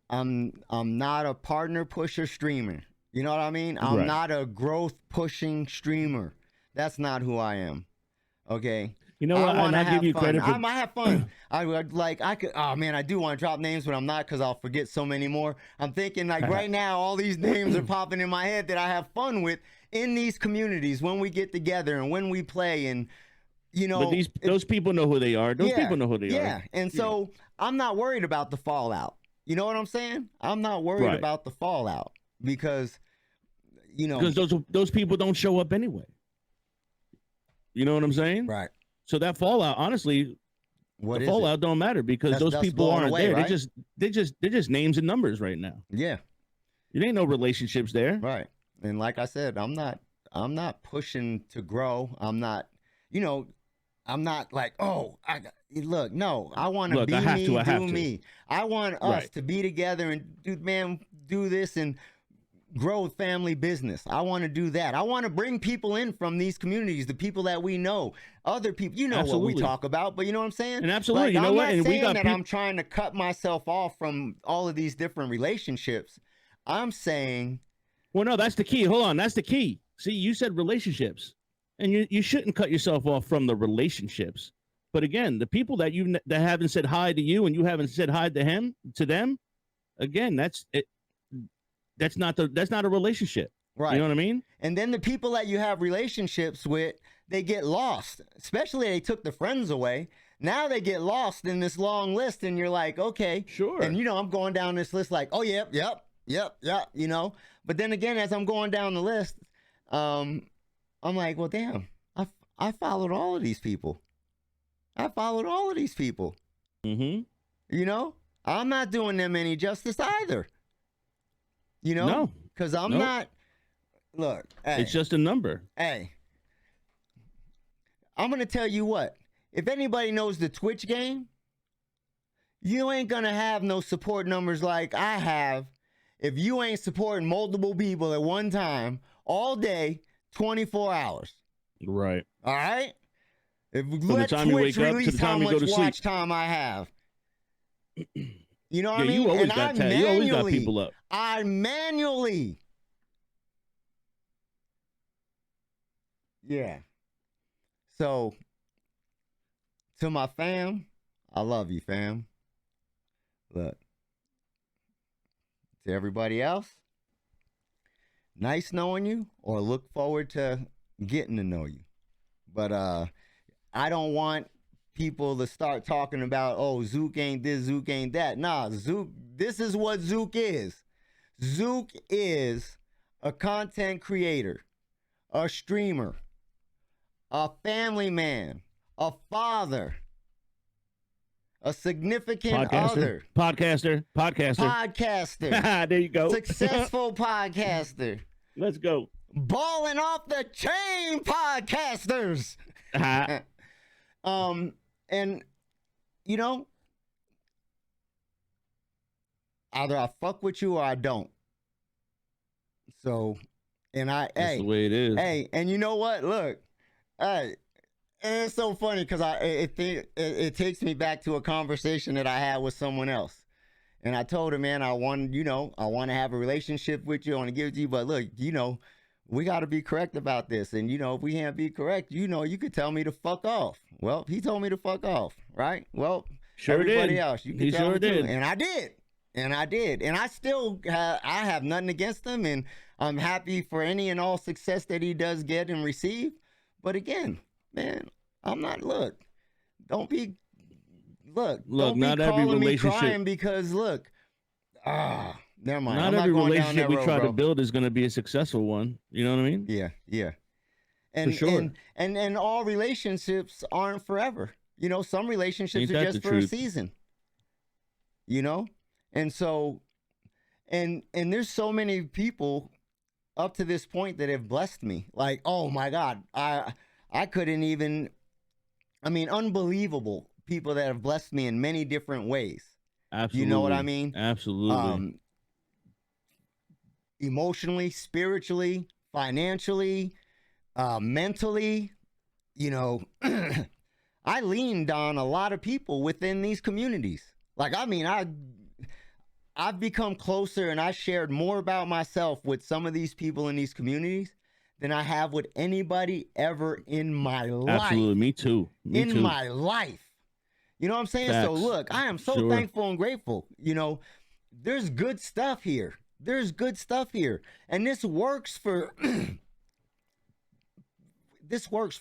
S1: not a partner pusher streamer. You know what I mean? I'm
S2: Right.
S1: not a growth pushing streamer. That's not who I am. Okay.
S2: You know what? And I give you
S1: fun.
S2: credit for.
S1: I might have fun. Oh man, I do want to drop names, but I'm not because I'll forget so many more. I'm thinking like right now, all these names are popping in my head that I have fun with in these communities when we get together and when we play and
S2: But those people know who they are. Those people know who they are.
S1: Yeah, and so I'm not worried about the fallout. You know what I'm saying? I'm not worried
S2: Right.
S1: about the fallout because
S2: because those people don't show up anyway. You know what I'm saying?
S1: right.
S2: So that fallout, honestly,
S1: What
S2: the
S1: is
S2: fallout don't matter because those
S1: dust
S2: people
S1: blowing
S2: aren't
S1: away,
S2: there.
S1: right?
S2: They're just names and numbers right now.
S1: it? Yeah,
S2: There ain't no relationships there.
S1: right. And like I said, I'm not pushing to grow. I'm not, I'm not like, oh, look, no, I want to be me, do me. I want us to be together and do this and grow family business. I want to do that. I want to bring people in from these communities, the people that we know, other people. You know
S2: Absolutely.
S1: what we talk about, but you know what I'm saying?
S2: And absolutely,
S1: Like,
S2: you know
S1: I'm
S2: what?
S1: not
S2: And we
S1: saying
S2: got
S1: that I'm trying to cut myself off from all of these different relationships. I'm saying,
S2: well, no, that's the key. Hold on, that's the key. See, you said relationships, and you shouldn't cut yourself off from the relationships. But again, the people that haven't said hi to you and you haven't said hi to them, again, that's it. That's not a relationship.
S1: Right.
S2: You know what I mean?
S1: And then the people that you have relationships with, they get lost. Especially they took the friends away. Now they get lost in this long list, and you're like, okay.
S2: Sure.
S1: And I'm going down this list like, oh, yep. But then again, as I'm going down the list, I'm like, well, damn, I followed all of these people.
S2: Mm-hmm.
S1: I'm not doing them any justice either.
S2: No.
S1: Because I'm not. Look, hey,
S2: it's just a number.
S1: Hey, I'm going to tell you what. If anybody knows the Twitch game, you ain't going to have no support numbers like I have if you ain't supporting multiple people at one time, all day, 24 hours.
S2: Right.
S1: All right?
S2: From the time you wake up to the time you go to sleep.
S1: Watch time I have. You know what I mean?
S2: You always got you always got people up.
S1: I manually. Yeah. So, to my fam, I love you, fam. Look. To everybody else, nice knowing you, or look forward to getting to know you. But I don't want people to start talking about, oh, Zook ain't this, Zook ain't that. Nah, Zook, this is what Zook is. Zook is a content creator, a streamer, a family man, a father, a significant other.
S2: Podcaster. There you go.
S1: Successful podcaster.
S2: Let's go.
S1: Balling off the chain podcasters. And either I fuck with you or I don't. So, and
S2: That's the way it is.
S1: Hey, and you know what? Look, hey, and it's so funny because it takes me back to a conversation that I had with someone else. And I told him, man, I want to have a relationship with you. I want to give it to you. But look, we got to be correct about this. And, if we can't be correct, you could tell me to fuck off. Well, he told me to fuck off, right? Well,
S2: sure
S1: everybody
S2: did.
S1: else, you can tell
S2: sure
S1: me
S2: did.
S1: too. And I did. And I still I have nothing against him. And I'm happy for any and all success that he does get and receive. But again, man, I'm not, don't be
S2: not every
S1: calling me
S2: relationship
S1: crying because never mind.
S2: Not every relationship we try to build is going to be a successful one. You know what I mean?
S1: Yeah. And
S2: for sure.
S1: And all relationships aren't forever. Some relationships are just for a season. And so, and there's so many people up to this point that have blessed me. Like, oh my God, I couldn't even. I mean, unbelievable people that have blessed me in many different ways.
S2: Absolutely.
S1: You know what I mean?
S2: Absolutely.
S1: Emotionally, spiritually, financially, mentally, I leaned on a lot of people within these communities. Like, I mean, I've become closer and I shared more about myself with some of these people in these communities than I have with anybody ever in my life.
S2: Absolutely. Me too.
S1: In my life. You know what I'm saying?
S2: Facts.
S1: So look, I am so thankful and grateful. There's good stuff here. And this works for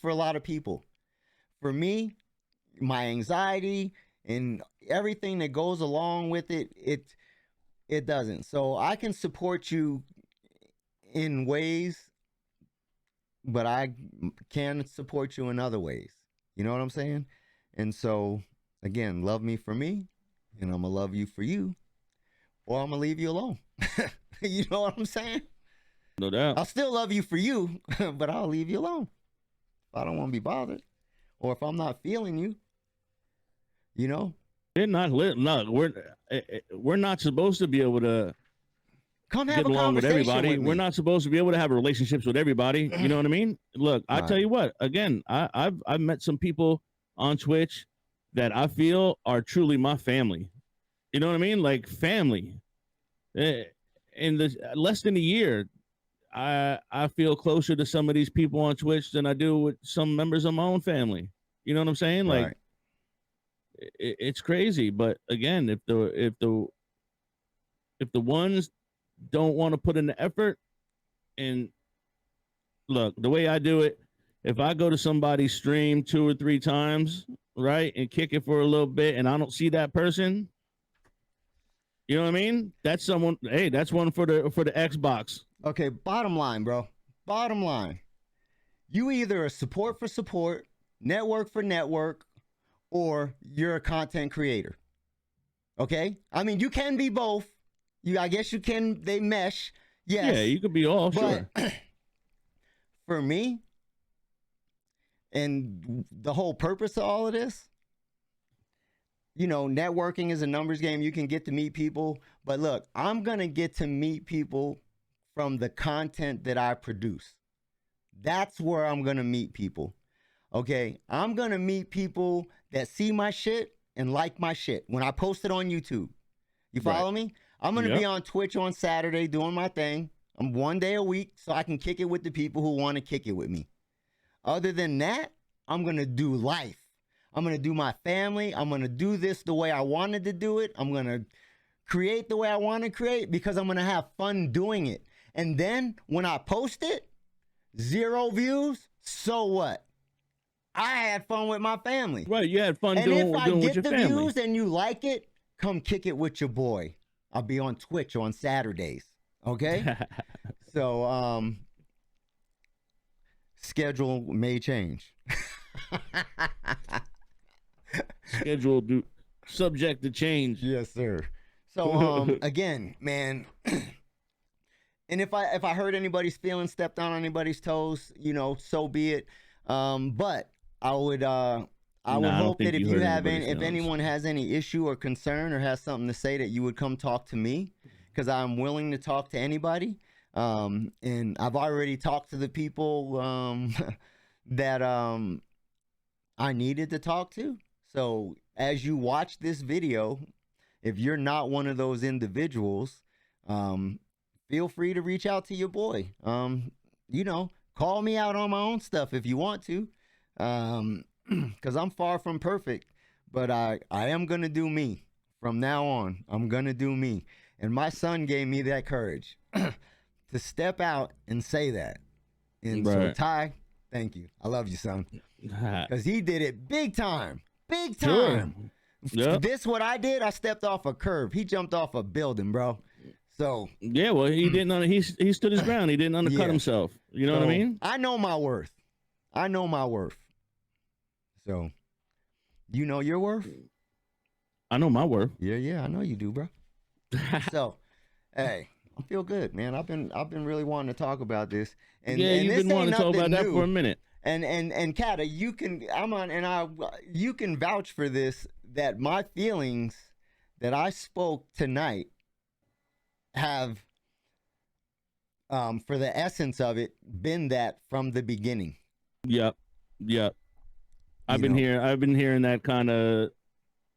S1: a lot of people. For me, my anxiety and everything that goes along with it doesn't. So I can support you in ways, but I can support you in other ways. You know what I'm saying? And so, again, love me for me, and I'm going to love you for you, or I'm going to leave you alone. You know what I'm saying?
S2: No doubt.
S1: I'll still love you for you, but I'll leave you alone. If I don't want to be bothered, or if I'm not feeling you,
S2: We're not supposed to be able to
S1: come have
S2: get
S1: a
S2: along with
S1: conversation
S2: everybody.
S1: with me.
S2: We're not supposed to be able to have relationships with everybody. You know what I mean? Look, I tell you what. Again, I've met some people on Twitch that I feel are truly my family. You know what I mean? Like family. In less than a year, I feel closer to some of these people on Twitch than I do with some members of my own family. You know what I'm saying? Like,
S1: Right.
S2: It's crazy. But again, if the ones don't want to put in the effort, And look, the way I do it, if I go to somebody's stream 2 or 3 times, right, and kick it for a little bit, and I don't see that person, you know what I mean? That's someone. Hey, that's one for the Xbox.
S1: Okay, bottom line, bro. Bottom line. You either a support for support, network for network, or you're a content creator. Okay? I mean, you can be both. I guess you can, they mesh. Yes.
S2: Yeah, you could be all
S1: but
S2: sure.
S1: For me, and the whole purpose of all of this, networking is a numbers game. You can get to meet people. But look, I'm going to get to meet people from the content that I produce. That's where I'm going to meet people. Okay? I'm going to meet people that see my shit and like my shit when I post it on YouTube. You follow me? I'm going to be on Twitch on Saturday doing my thing. I'm 1 day a week so I can kick it with the people who want to kick it with me. Other than that, I'm going to do life. I'm going to do my family. I'm going to do this the way I wanted to do it. I'm going to create the way I want to create because I'm going to have fun doing it. And then when I post it, 0 views, so what? I had fun with my family.
S2: Right, you had fun
S1: and
S2: doing with your family. And
S1: if I get the views and you like it, come kick it with your boy. I'll be on Twitch on Saturdays. Okay? So, schedule may change.
S2: Schedule subject to change.
S1: Yes, sir. So, again, man, and if I hurt anybody's feelings, stepped on anybody's toes, so be it. But I would hope that if anyone has any issue or concern or has something to say, that you would come talk to me, because I'm willing to talk to anybody. And I've already talked to the people that I needed to talk to. So as you watch this video, if you're not one of those individuals, feel free to reach out to your boy. Call me out on my own stuff if you want to, because I'm far from perfect, but I am going to do me. From now on, I'm going to do me. And my son gave me that courage to step out and say that. And so, Ty, thank you. I love you, son. Because he did it big time. Big time. Sure. Yep. This what I did, I stepped off a curb. He jumped off a building, bro. So
S2: yeah, well, he didn't. He stood his ground. He didn't undercut himself. You know what I mean?
S1: I know my worth. I know my worth. So, you know your worth?
S2: I know my worth.
S1: Yeah, I know you do, bro. So, hey, I feel good, man. I've been really wanting to talk about this. And
S2: you've been wanting to talk about that for a minute.
S1: And Cata, you can you can vouch for this, that my feelings that I spoke tonight have, for the essence of it, been that from the beginning.
S2: Yep. I've been hearing that kind of,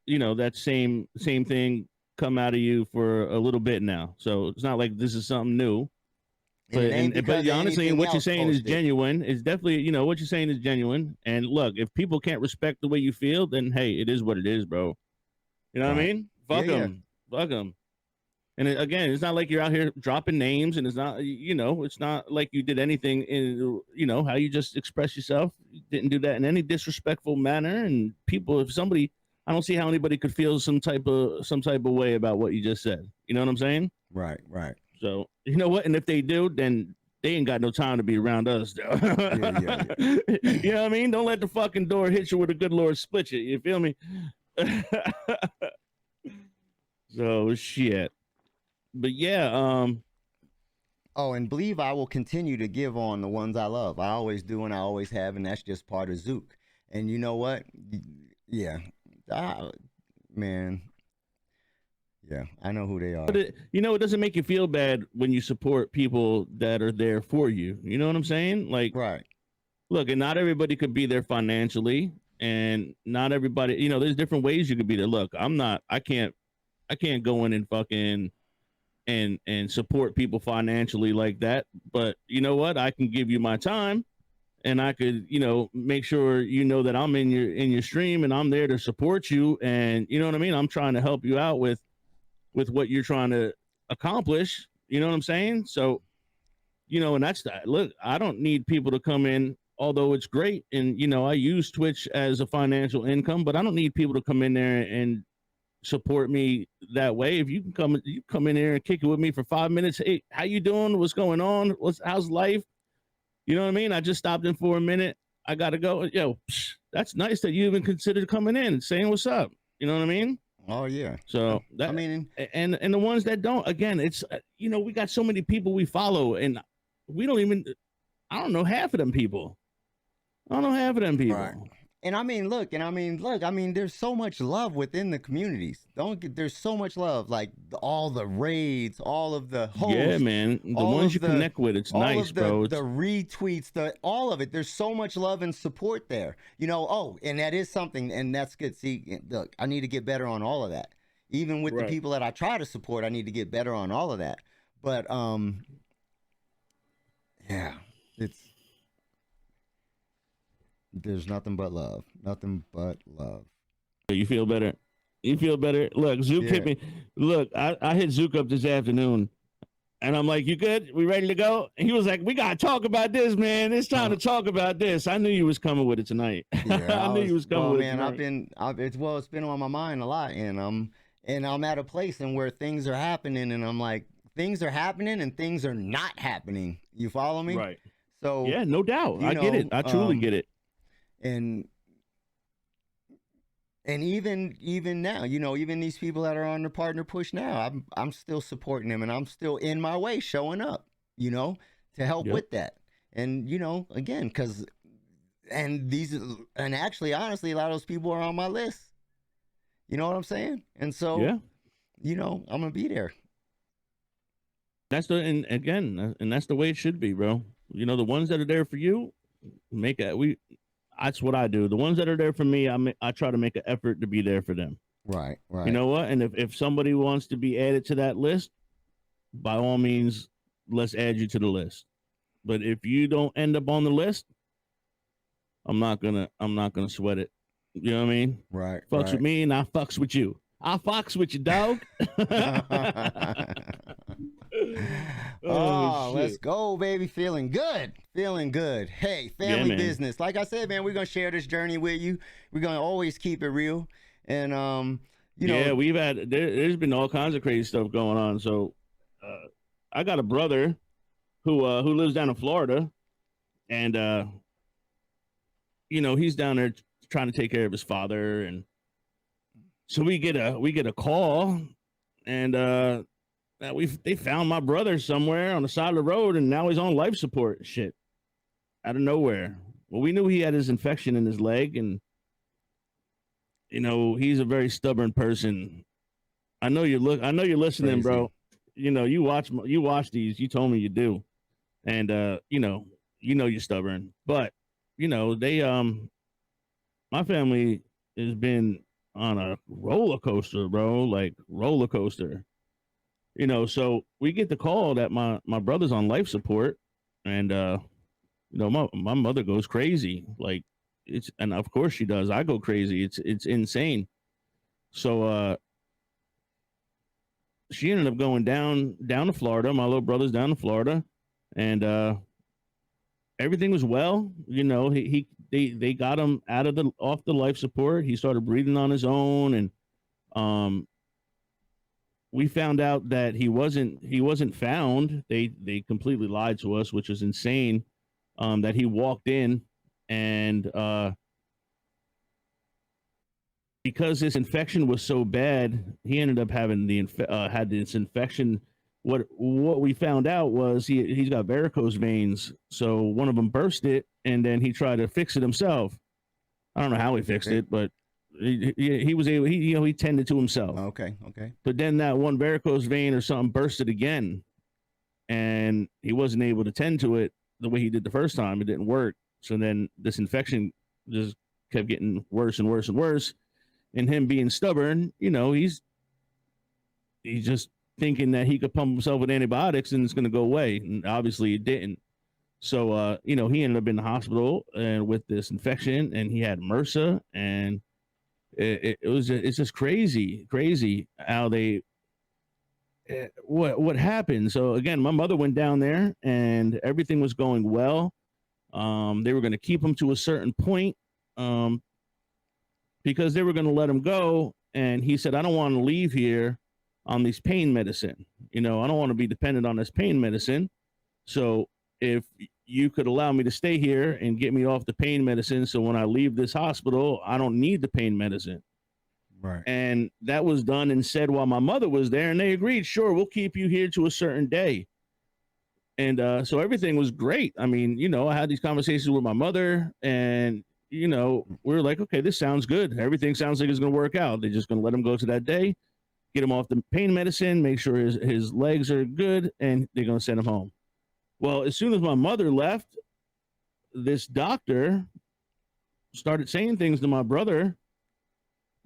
S2: that same thing come out of you for a little bit now. So it's not like this is something new. But honestly, what you're saying is genuine. It's definitely, what you're saying is genuine. And look, if people can't respect the way you feel, then hey, it is what it is, bro. You know what I mean? Fuck them. Fuck them. And again, it's not like you're out here dropping names, and it's not, it's not like you did anything in, how you just express yourself. You didn't do that in any disrespectful manner. And people, I don't see how anybody could feel some type of way about what you just said. You know what I'm saying?
S1: Right.
S2: So, you know what? And if they do, then they ain't got no time to be around us. Yeah. You know what I mean? Don't let the fucking door hit you with a good Lord split you. You feel me? So, shit. But yeah.
S1: Oh, and believe I will continue to give on the ones I love. I always do, and I always have, and that's just part of Zook. And you know what? Yeah. Man. Yeah, I know who they are.
S2: But it doesn't make you feel bad when you support people that are there for you. You know what I'm saying? Like,
S1: right.
S2: Look, and not everybody could be there financially, and not everybody, there's different ways you could be there. Look, I can't go in and fucking and support people financially like that. But you know what? I can give you my time, and I could, make sure that I'm in your stream, and I'm there to support you, and you know what I mean? I'm trying to help you out with what you're trying to accomplish. You know what I'm saying? So And that's that. Look, I don't need people to come in, although it's great. And, I use Twitch as a financial income, but I don't need people to come in there and support me that way. If you come in there and kick it with me for 5 minutes. Hey, how you doing? What's going on? How's life? You know what I mean? I just stopped in for a minute. I got to go. Yo, that's nice that you even considered coming in and saying what's up. You know what I mean?
S1: Oh yeah.
S2: So that, and the ones that don't, again, it's, we got so many people we follow, and we don't even, I don't know half of them people. Right.
S1: And look, there's so much love within the communities. There's so much love, like all the raids, all of the hosts.
S2: Yeah, man. The ones you connect with, it's nice, bro.
S1: The retweets, all of it. There's so much love and support there. And that is something, and that's good. See, look, I need to get better on all of that. Even with the people that I try to support, I need to get better on all of that. But yeah, there's nothing but love. Nothing but love.
S2: You feel better? Look, Zook hit me. Look, I hit Zook up this afternoon, and I'm like, you good? We ready to go? And he was like, we got to talk about this, man. It's time to talk about this. I knew you was coming with it tonight.
S1: Yeah,
S2: I knew you was coming with it tonight.
S1: It's been on my mind a lot, and I'm at a place and where things are happening, and I'm like, things are happening and things are not happening. You follow me?
S2: Right.
S1: So
S2: yeah, no doubt. I get it. I truly get it.
S1: And even now, even these people that are on the partner push now, I'm still supporting them, and I'm still in my way showing up, to help with that. And again, actually, honestly, a lot of those people are on my list. You know what I'm saying? And so, I'm gonna be there.
S2: That's that's the way it should be, bro. The ones that are there for you, that's what I do. The ones that are there for me, I try to make an effort to be there for them.
S1: Right.
S2: You know what? And if somebody wants to be added to that list, by all means, let's add you to the list. But if you don't end up on the list, I'm not gonna sweat it. You know what I mean?
S1: Right.
S2: Fucks with me, and I fucks with you. I fucks with you, dog.
S1: Oh, let's go, baby. Feeling good. Hey, family business. Like I said, man, we're going to share this journey with you. We're going to always keep it real. And,
S2: we've had, there's been all kinds of crazy stuff going on. So I got a brother who lives down in Florida, and, he's down there trying to take care of his father. And so we get a call, and, they found my brother somewhere on the side of the road, and now he's on life support. Shit, out of nowhere. Well, we knew he had his infection in his leg, and he's a very stubborn person. I know you're listening, bro. You watch these. You told me you do, and you're stubborn. But they my family has been on a roller coaster, bro. Like roller coaster. So we get the call that my brother's on life support, and my mother goes crazy. Like and of course she does. I go crazy. It's insane. So she ended up going down to Florida. My little brother's down to Florida, and everything was well. They got him off the life support. He started breathing on his own, and we found out that he wasn't found. They completely lied to us, which is insane. That he walked in, and because this infection was so bad, he ended up having had this infection. What we found out was he's got varicose veins. So one of them bursted, and then he tried to fix it himself. I don't know how he fixed it, but he was able. He tended to himself.
S1: Okay.
S2: But then that one varicose vein or something bursted again, and he wasn't able to tend to it the way he did the first time. It didn't work. So then this infection just kept getting worse and worse and worse. And him being stubborn, he's just thinking that he could pump himself with antibiotics and it's going to go away. And obviously it didn't. So, he ended up in the hospital and with this infection, and he had MRSA, and it's just crazy how they what happened? So again, my mother went down there, and everything was going well. They were going to keep him to a certain point, um, because they were going to let him go. And he said, "I don't want to leave here on this pain medicine. I don't want to be dependent on this pain medicine. So if you could allow me to stay here and get me off the pain medicine, so when I leave this hospital, I don't need the pain medicine."
S1: Right.
S2: And that was done and said while my mother was there, and they agreed, sure, we'll keep you here to a certain day. And so everything was great. I mean, I had these conversations with my mother, and we were like, okay, this sounds good. Everything sounds like it's going to work out. They're just going to let him go to that day, get him off the pain medicine, make sure his legs are good, and they're going to send him home. Well, as soon as my mother left, this doctor started saying things to my brother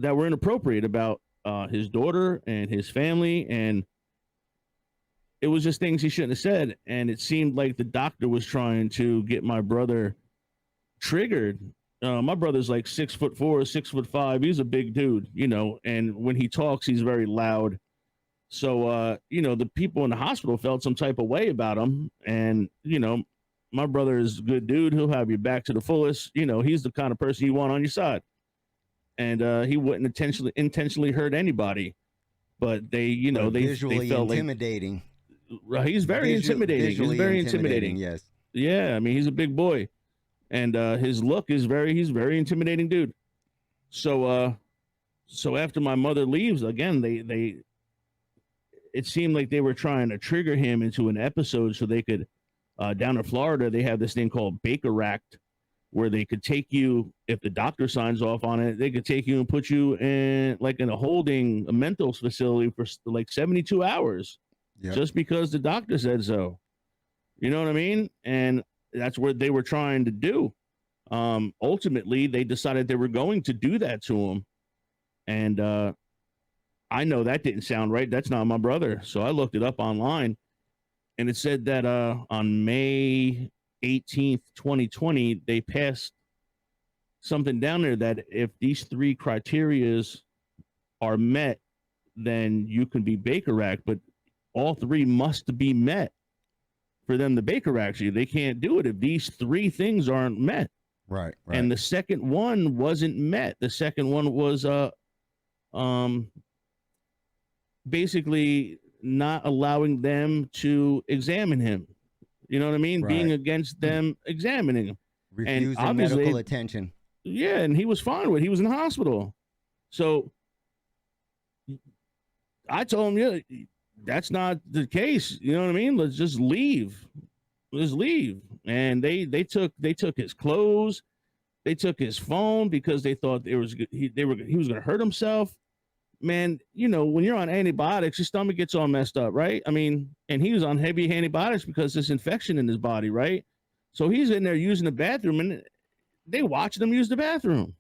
S2: that were inappropriate about his daughter and his family, and it was just things he shouldn't have said. And it seemed like the doctor was trying to get my brother triggered. My brother's like 6'4", 6'5". He's a big dude, and when he talks, he's very loud. So, the people in the hospital felt some type of way about him. And, my brother is a good dude. He'll have your back to the fullest. He's the kind of person you want on your side. And he wouldn't intentionally hurt anybody. But they,
S1: visually
S2: they felt
S1: intimidating.
S2: Like, he's very intimidating. He's very intimidating.
S1: Yes.
S2: Yeah, I mean, he's a big boy. And his look is he's very intimidating dude. So after my mother leaves, again, it seemed like they were trying to trigger him into an episode so they could, down in Florida, they have this thing called Baker Act, where they could take you, if the doctor signs off on it, they could take you and put you in a mental facility for like 72 hours. Yep. Just because the doctor said so. You know what I mean? And that's what they were trying to do. Ultimately, they decided they were going to do that to him. And I know that didn't sound right. That's not my brother. So I looked it up online, and it said that on May 18th, 2020, they passed something down there that if these 3 criterias are met, then you can be Baker Act, but all 3 must be met for them to Baker Act you. They can't do it if these 3 things aren't met.
S1: Right.
S2: And the second one wasn't met. The second one was basically not allowing them to examine him. You know what I mean? Right. Being against them examining him.
S1: Refusing medical attention.
S2: Yeah, and he was fine with it. He was in the hospital. So I told him, yeah, that's not the case. You know what I mean? Let's just leave. Let's leave. And they took his clothes. They took his phone because they thought he was going to hurt himself. Man, when you're on antibiotics, your stomach gets all messed up, right? I mean, and he was on heavy antibiotics because there's infection in his body, right? So he's in there using the bathroom, and they watched him use the bathroom.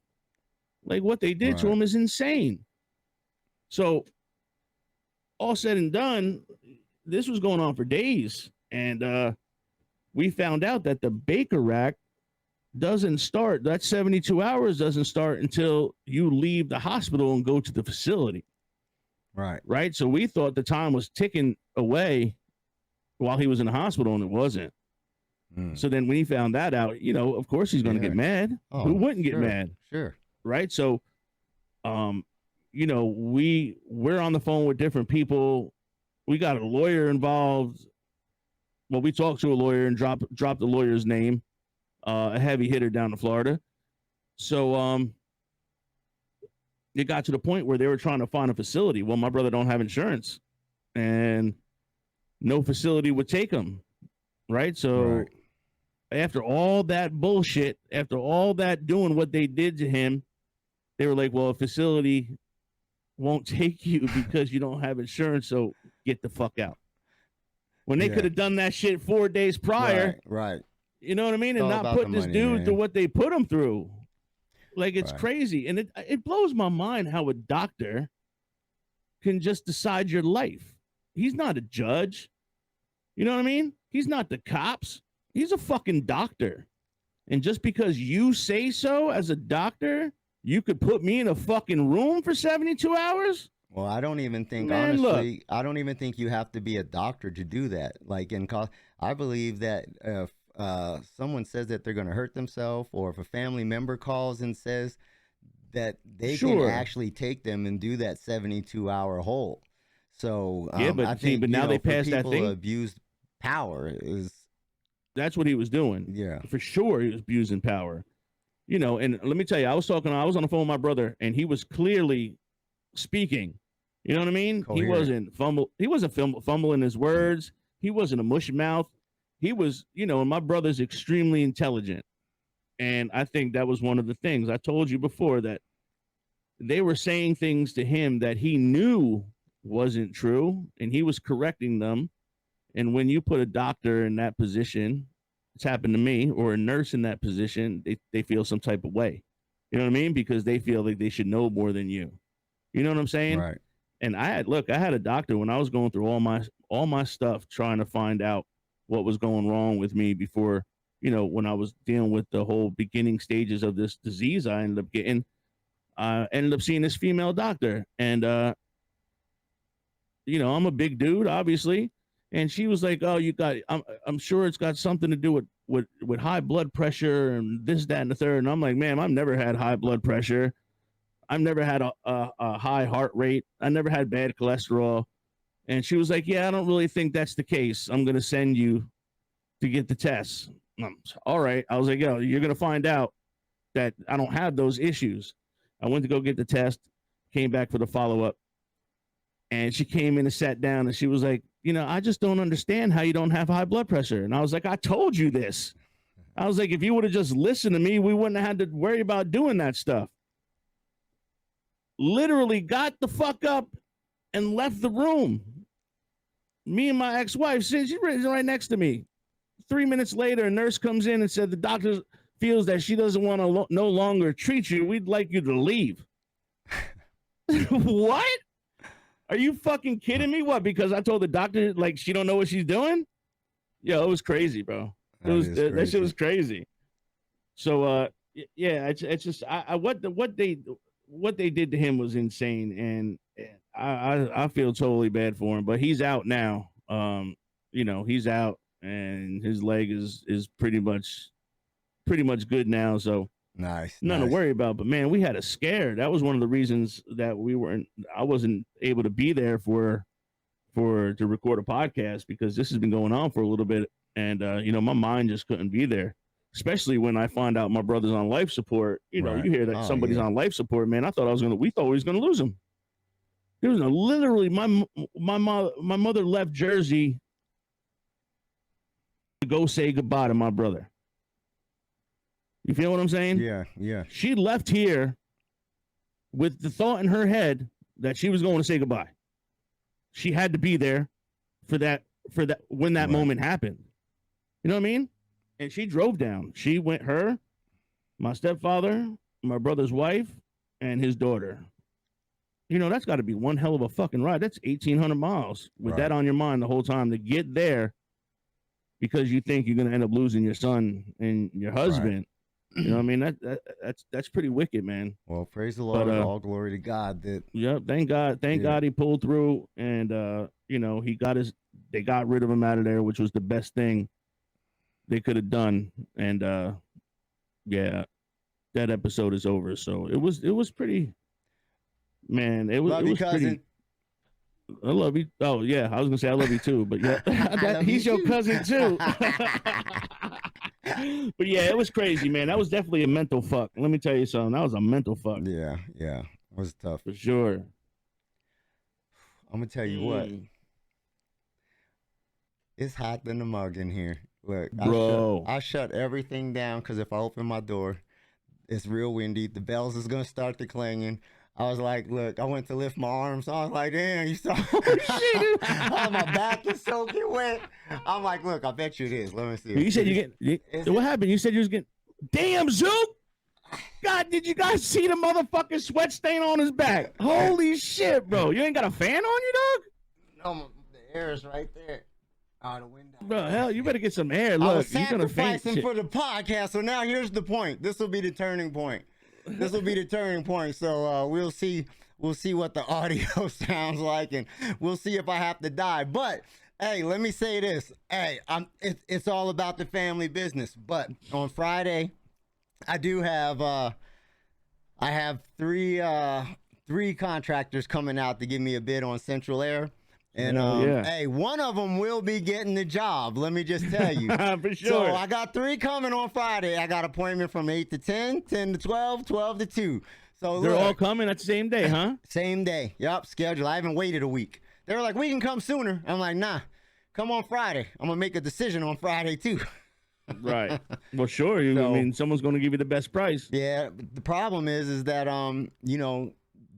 S2: Like, what they did to him is insane. So all said and done, this was going on for days. And we found out that the Baker Act doesn't start, that 72 hours doesn't start until you leave the hospital and go to the facility. Right. So we thought the time was ticking away while he was in the hospital, and it wasn't. So then when he found that out, of course he's going to get mad. Who wouldn't get mad?
S1: Sure.
S2: Right. So, we're on the phone with different people. We got a lawyer involved. Well, we talked to a lawyer and dropped the lawyer's name, a heavy hitter down in Florida. So it got to the point where they were trying to find a facility. Well, my brother don't have insurance, and no facility would take him. Right. So after all that bullshit, after all that doing what they did to him, they were like, well, a facility won't take you because you don't have insurance, so get the fuck out. When they could have done that shit 4 days prior.
S1: Right.
S2: You know what I mean? And not put this dude through what they put him through. Like, it's crazy. And it blows my mind how a doctor can just decide your life. He's not a judge. You know what I mean? He's not the cops. He's a fucking doctor. And just because you say so as a doctor, you could put me in a fucking room for 72 hours?
S1: Well, I don't even think,
S2: Man, look.
S1: honestly, I don't even think you have to be a doctor to do that. Like I believe that if someone says that they're going to hurt themselves, or if a family member calls and says that they can
S2: Sure.
S1: actually take them and do that 72-hour hold. So
S2: Yeah,
S1: I
S2: but see,
S1: think,
S2: but now they
S1: for
S2: passed that
S1: people to
S2: thing.
S1: abuse power is,
S2: That's what he was doing.
S1: yeah.
S2: For sure, he was abusing power. You know, and let me tell you, I was on the phone with my brother, and he was clearly speaking. You know what I mean?
S1: Coherent.
S2: He wasn't fumbling his words. He wasn't a mush mouth. He was, and my brother's extremely intelligent. And I think that was one of the things I told you before, that they were saying things to him that he knew wasn't true, and he was correcting them. And when you put a doctor in that position, it's happened to me, or a nurse in that position, they feel some type of way. You know what I mean? Because they feel like they should know more than you. You know what I'm saying?
S1: Right.
S2: And I had a doctor when I was going through all my stuff, trying to find out what was going wrong with me before, when I was dealing with the whole beginning stages of this disease. I ended up seeing this female doctor, and I'm a big dude, obviously, and she was like, "Oh, I'm sure it's got something to do with high blood pressure and this, that, and the third." And I'm like, "Man, I've never had high blood pressure. I've never had a high heart rate. I never had bad cholesterol." And she was like, "Yeah, I don't really think that's the case. I'm gonna send you to get the tests." All right. I was like, "Yo, you're gonna find out that I don't have those issues." I went to go get the test, came back for the follow up. And she came in and sat down, and she was like, "I just don't understand how you don't have high blood pressure." And I was like, "I told you this." I was like, "If you would have just listened to me, we wouldn't have had to worry about doing that stuff." Literally got the fuck up and left the room. Me and my ex-wife, she's right next to me. 3 minutes later, a nurse comes in and said, "The doctor feels that she doesn't want to no longer treat you. We'd like you to leave." What? Are you fucking kidding me? What? Because I told the doctor, like, she don't know what she's doing? Yo, it was crazy, bro. That shit was crazy. So, yeah, it's just what they did to him was insane, and I feel totally bad for him. But he's out now. He's out, and his leg is pretty much good now. So nothing to worry about. But man, we had a scare. That was one of the reasons that I wasn't able to be there to record a podcast, because this has been going on for a little bit, and my mind just couldn't be there. Especially when I find out my brother's on life support.
S1: Right.
S2: You hear that somebody's on life support, man. We thought we was gonna lose him. There was literally my mother left Jersey to go say goodbye to my brother. You feel what I'm saying?
S1: Yeah, yeah.
S2: She left here with the thought in her head that she was going to say goodbye. She had to be there for that when that moment happened. You know what I mean? And she drove down. She went, my stepfather, my brother's wife, and his daughter. That's got to be one hell of a fucking ride. That's 1,800 miles with that on your mind the whole time to get there, because you think you're going to end up losing your son and your husband. Right. You know what I mean? That's pretty wicked, man.
S1: Well, praise the Lord. All glory to God.
S2: Yep. Thank God he pulled through, and they got rid of him out of there, which was the best thing they could have done. And that episode is over. So it was pretty, man. It was pretty. I love you. Oh yeah, I was gonna say I love you too, but yeah, he's your cousin too. But yeah, it was crazy, man. That was definitely a mental fuck. Let me tell you something. That was a mental fuck.
S1: Yeah, it was tough
S2: for sure.
S1: I'm gonna tell you what. It's hot than the mug in here. Look,
S2: bro,
S1: I shut everything down, because if I open my door, it's real windy. The bells is gonna start to clanging. I was like, look, I went to lift my arms. I was like, damn, you saw shit. My back is soaking wet. I'm like, look, I bet you it is. Let me see.
S2: You said what happened? You said you was getting, damn, Zook. God, did you guys see the motherfucking sweat stain on his back? Holy shit, bro. You ain't got a fan on you, dog?
S1: No, the air is right there. Out the window.
S2: Bro, hell, you better get some air. Look,
S1: I was sacrificing
S2: for
S1: the podcast, so now here's the point. This will be the turning point. So we'll see we'll see what the audio sounds like, and we'll see if I have to die. But hey, let me say this. Hey, it's all about the family business. But on Friday, I do have I have three contractors coming out to give me a bid on Central Air. And hey, one of them will be getting the job. Let me just tell you.
S2: For sure.
S1: So I got 3 coming on Friday. I got appointment from 8 to 10, 10 to 12, 12 to 2. So
S2: they're all coming at the same day, huh?
S1: Same day. Yup, schedule. I haven't waited a week. They were like, we can come sooner. I'm like, nah, come on Friday. I'm going to make a decision on Friday too.
S2: Right. Well, sure. I mean, someone's going to give you the best price.
S1: Yeah. The problem is that, you know,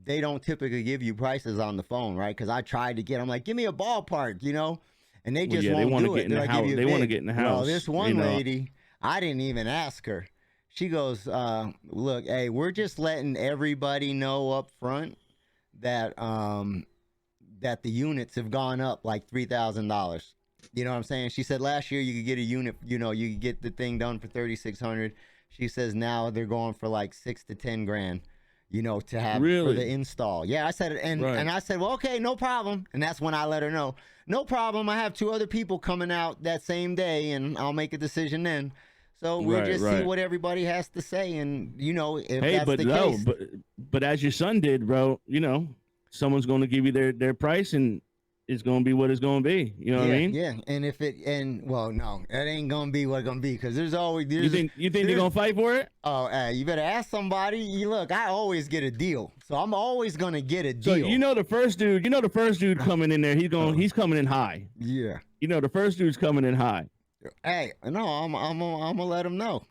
S1: they don't typically give you prices on the phone, right? Because I tried to get, I'm like, give me a ballpark, you know, and they just won't do it.
S2: They want to get in the house.
S1: Well, this one lady, I didn't even ask her. She goes, look, hey, we're just letting everybody know up front that that the units have gone up like $3,000. You know what I'm saying? She said last year you could get a unit, you know, you could get the thing done for $3,600. She says now they're going for like $6 to $10 grand. You know, to have for the install. Yeah, I said it, and I said, well, okay, no problem. And that's when I let her know, no problem. I have 2 other people coming out that same day, and I'll make a decision then. So we'll just see what everybody has to say, and you know, if that's the case.
S2: But as your son did, bro, you know, someone's going to give you their price, and it's going to be what it's going to be. You know what I mean?
S1: Yeah. And well, no, it ain't going to be what it's going to be, because there's always.
S2: You think they're going to fight for it?
S1: Oh, you better ask somebody. Look, I always get a deal, so I'm always going to get a deal.
S2: So you know the first dude coming in there, he's coming in high.
S1: Yeah.
S2: You know the first dude's coming in high.
S1: Hey, no, I'm gonna let him know.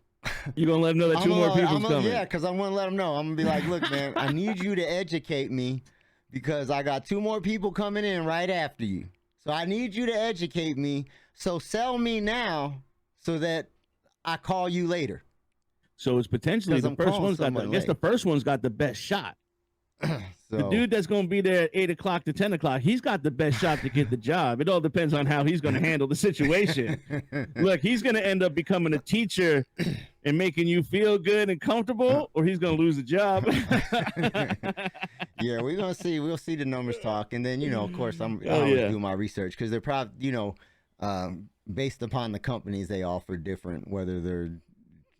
S2: You're gonna let him know that 2 more people's coming.
S1: Yeah, because I'm gonna let him know. I'm gonna be like, look, man, I need you to educate me, because I got 2 more people coming in right after you. So I need you to educate me. So sell me now so that I call you later.
S2: So it's potentially the first one's got the first one's got the best shot. So, the dude that's going to be there at 8 o'clock to 10 o'clock, he's got the best shot to get the job. It all depends on how he's going to handle the situation. Look, he's going to end up becoming a teacher and making you feel good and comfortable, or he's going to lose the job.
S1: Yeah, we're going to see. We'll see the numbers talk. And then, you know, of course, I always do my research, because they're probably, you know, based upon the companies they offer different, whether they're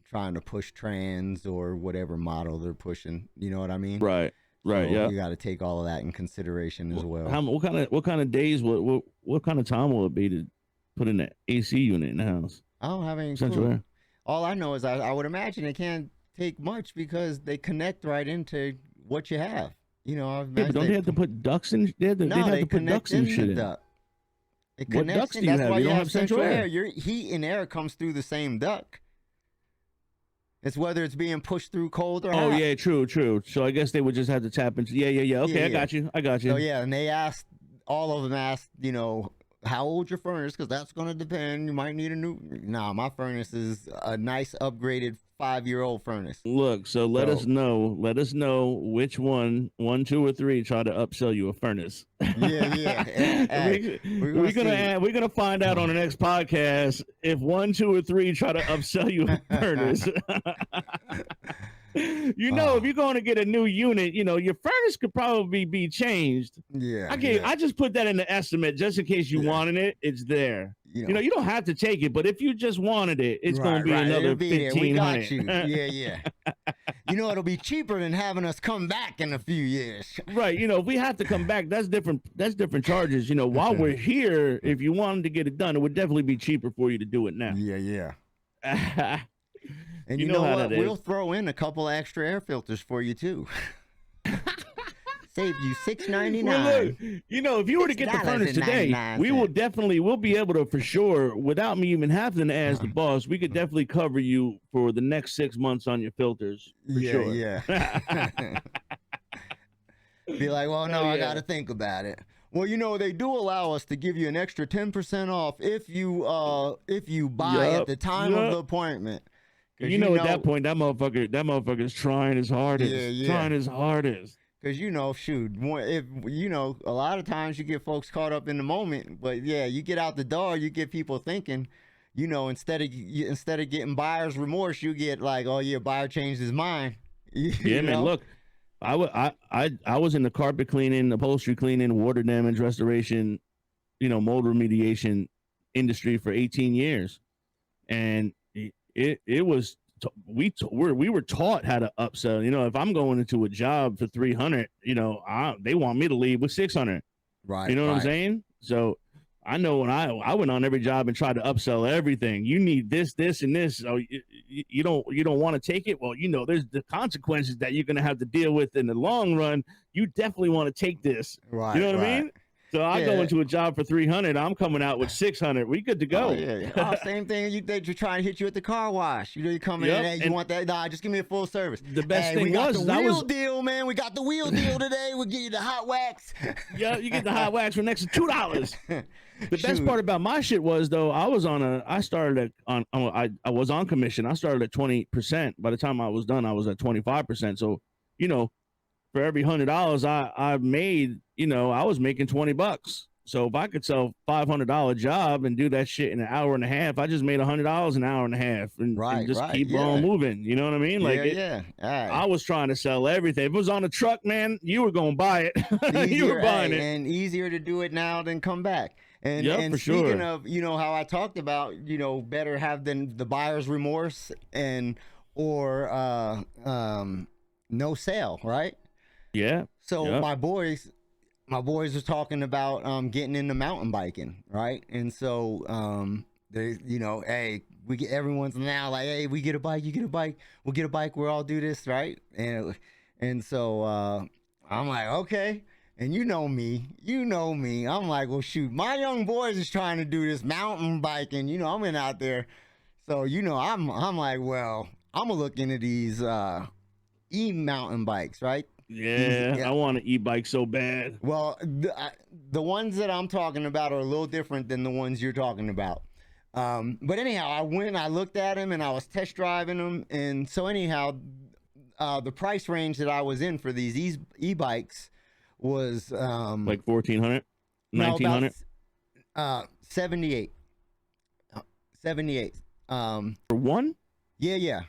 S1: trying to push trans or whatever model they're pushing. You know what I mean?
S2: Right. Right.
S1: So
S2: yeah.
S1: You got to take all of that in consideration as well.
S2: What kind of days? What kind of time will it be to put in an AC unit in the house?
S1: I don't have any clue. All I know is I would imagine it can't take much, because they connect right into what you have. You know,
S2: but don't they have to put ducts in? They have to put ducts and shit in.
S1: It connects. What ducts do you have? You don't have central air. Your heat and air comes through the same duct. It's whether it's being pushed through cold or hot.
S2: Oh, yeah, true. So I guess they would just have to tap into. Yeah. Okay, yeah. I got you.
S1: So yeah, and all of them asked, you know, how old's your furnace? Because that's going to depend. You might need a new. Nah, my furnace is a nice upgraded 5-year-old furnace.
S2: Look, so let us know which one, 2, or 3, try to upsell you a furnace.
S1: Yeah.
S2: We're gonna find out on the next podcast if 1, 2, or 3 try to upsell you a furnace. You know, if you're going to get a new unit, you know, your furnace could probably be changed.
S1: Yeah.
S2: I just put that in the estimate just in case you wanted it. It's there. You know, you don't have to take it, but if you just wanted it, it's going to be another $1,500.
S1: We got you. Yeah. You know, it'll be cheaper than having us come back in a few years.
S2: Right. You know, if we have to come back, that's different charges. You know, while we're here, if you wanted to get it done, it would definitely be cheaper for you to do it now.
S1: Yeah. And you know what? We'll throw in a couple extra air filters for you too. Save you $6.99.
S2: Well, look, you know, if you were to get the furnace today, we'll be able to, for sure, without me even having to ask the boss, we could definitely cover you for the next 6 months on your filters. Sure.
S1: Yeah. Be like, well, no, I got to think about it. Well, you know, they do allow us to give you an extra 10% off if you buy at the time of the appointment.
S2: You know, at that point, that motherfucker's trying his hardest. Trying his hardest.
S1: Because, you know, shoot, if you know, a lot of times you get folks caught up in the moment. But yeah, you get out the door, you get people thinking, you know, instead of getting buyer's remorse, you get like, oh yeah, buyer changed his mind.
S2: Yeah, man. Look, I was in the carpet cleaning, upholstery cleaning, water damage restoration, mold remediation industry for 18 years, and it was we were taught how to upsell. If I'm going into a job for 300, they want me to leave with 600.
S1: Right.
S2: You know what I'm
S1: right.
S2: saying? So I know when I went on every job and tried to upsell everything. You need this, this, and this. So you don't want to take it. Well, there's the consequences that you're gonna have to deal with in the long run. You definitely want to take this.
S1: Right.
S2: You know what I
S1: right.
S2: mean? So I go into a job for 300. I'm coming out with 600. We good to go.
S1: Oh, yeah. Same thing. They're trying to hit you at the car wash. You come in, hey, you want that? Nah, just give me a full service.
S2: The best thing
S1: we got
S2: was
S1: the
S2: I
S1: wheel
S2: was
S1: deal, man. We got the wheel deal today. We'll give you the hot wax.
S2: Yeah, you get the hot wax for next to $2. The best part about my shit was though, I was I was on commission. I started at 20%. By the time I was done, I was at 25%. So, for every $100 I made, I was making $20. So if I could sell $500 job and do that shit in an hour and a half, I just made $100 an hour and a half, and just keep on moving. You know what I mean? Like, I was trying to sell everything. If it was on a truck, man, you were gonna buy it. You were buying it,
S1: and easier to do it now than come back. And
S2: for
S1: speaking
S2: sure.
S1: of, how I talked about, better have than the buyer's remorse or no sale, right?
S2: Yeah.
S1: So my boys are talking about getting into mountain biking, right? And so they, hey, everyone's now like, hey, we get a bike, you get a bike, we'll get a bike, we'll all do this, right? And so I'm like, okay. And you know me. I'm like, well, shoot, my young boys is trying to do this mountain biking. I'm in out there. So, I'm like, well, I'm gonna look into these mountain bikes, right?
S2: Yeah, I want an e-bike so bad.
S1: Well, the ones that I'm talking about are a little different than the ones you're talking about. But anyhow, I looked at them and I was test driving them. And so anyhow, the price range that I was in for these e-bikes was
S2: like 1,400, 1,900,
S1: 78.
S2: For one?
S1: Yeah.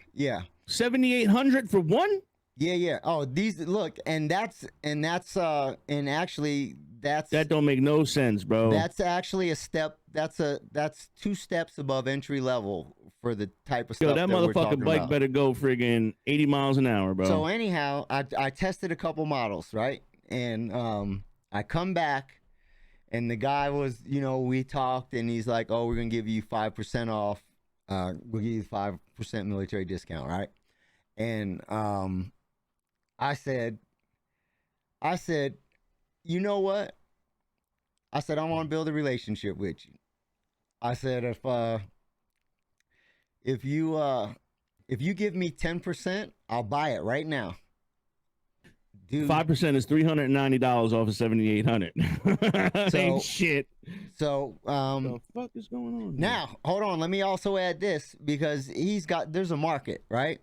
S2: 7,800 for one?
S1: Yeah. Oh, these look, and actually
S2: that don't make no sense, bro.
S1: That's actually a step. That's 2 steps above entry level for the type of stuff.
S2: Yo, that motherfucking bike better go friggin' 80 miles an hour, bro.
S1: So anyhow, I tested a couple models, right? And I come back, and the guy was, we talked, and he's like, "Oh, we're gonna give you 5% off. We'll give you 5% military discount, right?" And I said, you know what? I said, I want to build a relationship with you. I said, if you give me 10%, I'll buy it right now. Dude,
S2: 5% is $390 off of 7,800. Ain't shit.
S1: So
S2: what the fuck is going on
S1: now?
S2: Here?
S1: Hold on, let me also add this, because there's a market, right?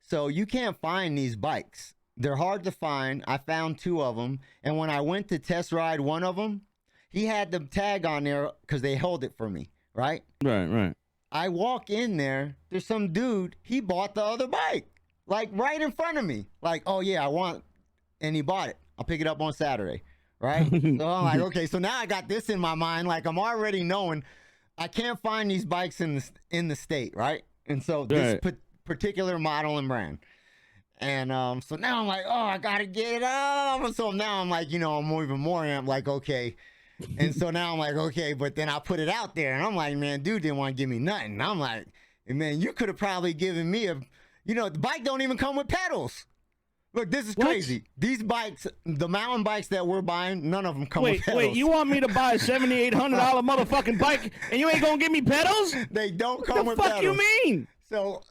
S1: So you can't find these bikes. They're hard to find. I found 2 of them, and when I went to test ride one of them, he had the tag on there because they held it for me, right?
S2: Right.
S1: I walk in there, there's some dude, he bought the other bike, like right in front of me. Like, oh yeah, and he bought it. I'll pick it up on Saturday, right? So I'm like, okay, so now I got this in my mind, like I'm already knowing I can't find these bikes in the state, right? And so this particular model and brand. And so now I'm like, oh, I gotta get it up. So now I'm like, I'm even more amped, like, okay. And so now I'm like, okay, but then I put it out there, and I'm like, man, dude didn't want to give me nothing. And I'm like, man, you could have probably given me the bike don't even come with pedals. Look, this is crazy. These bikes, the mountain bikes that we're buying, none of them come with pedals. Wait,
S2: you want me to buy a $7,800 motherfucking bike, and you ain't gonna give me pedals?
S1: They don't come with pedals.
S2: What the fuck you mean?
S1: So,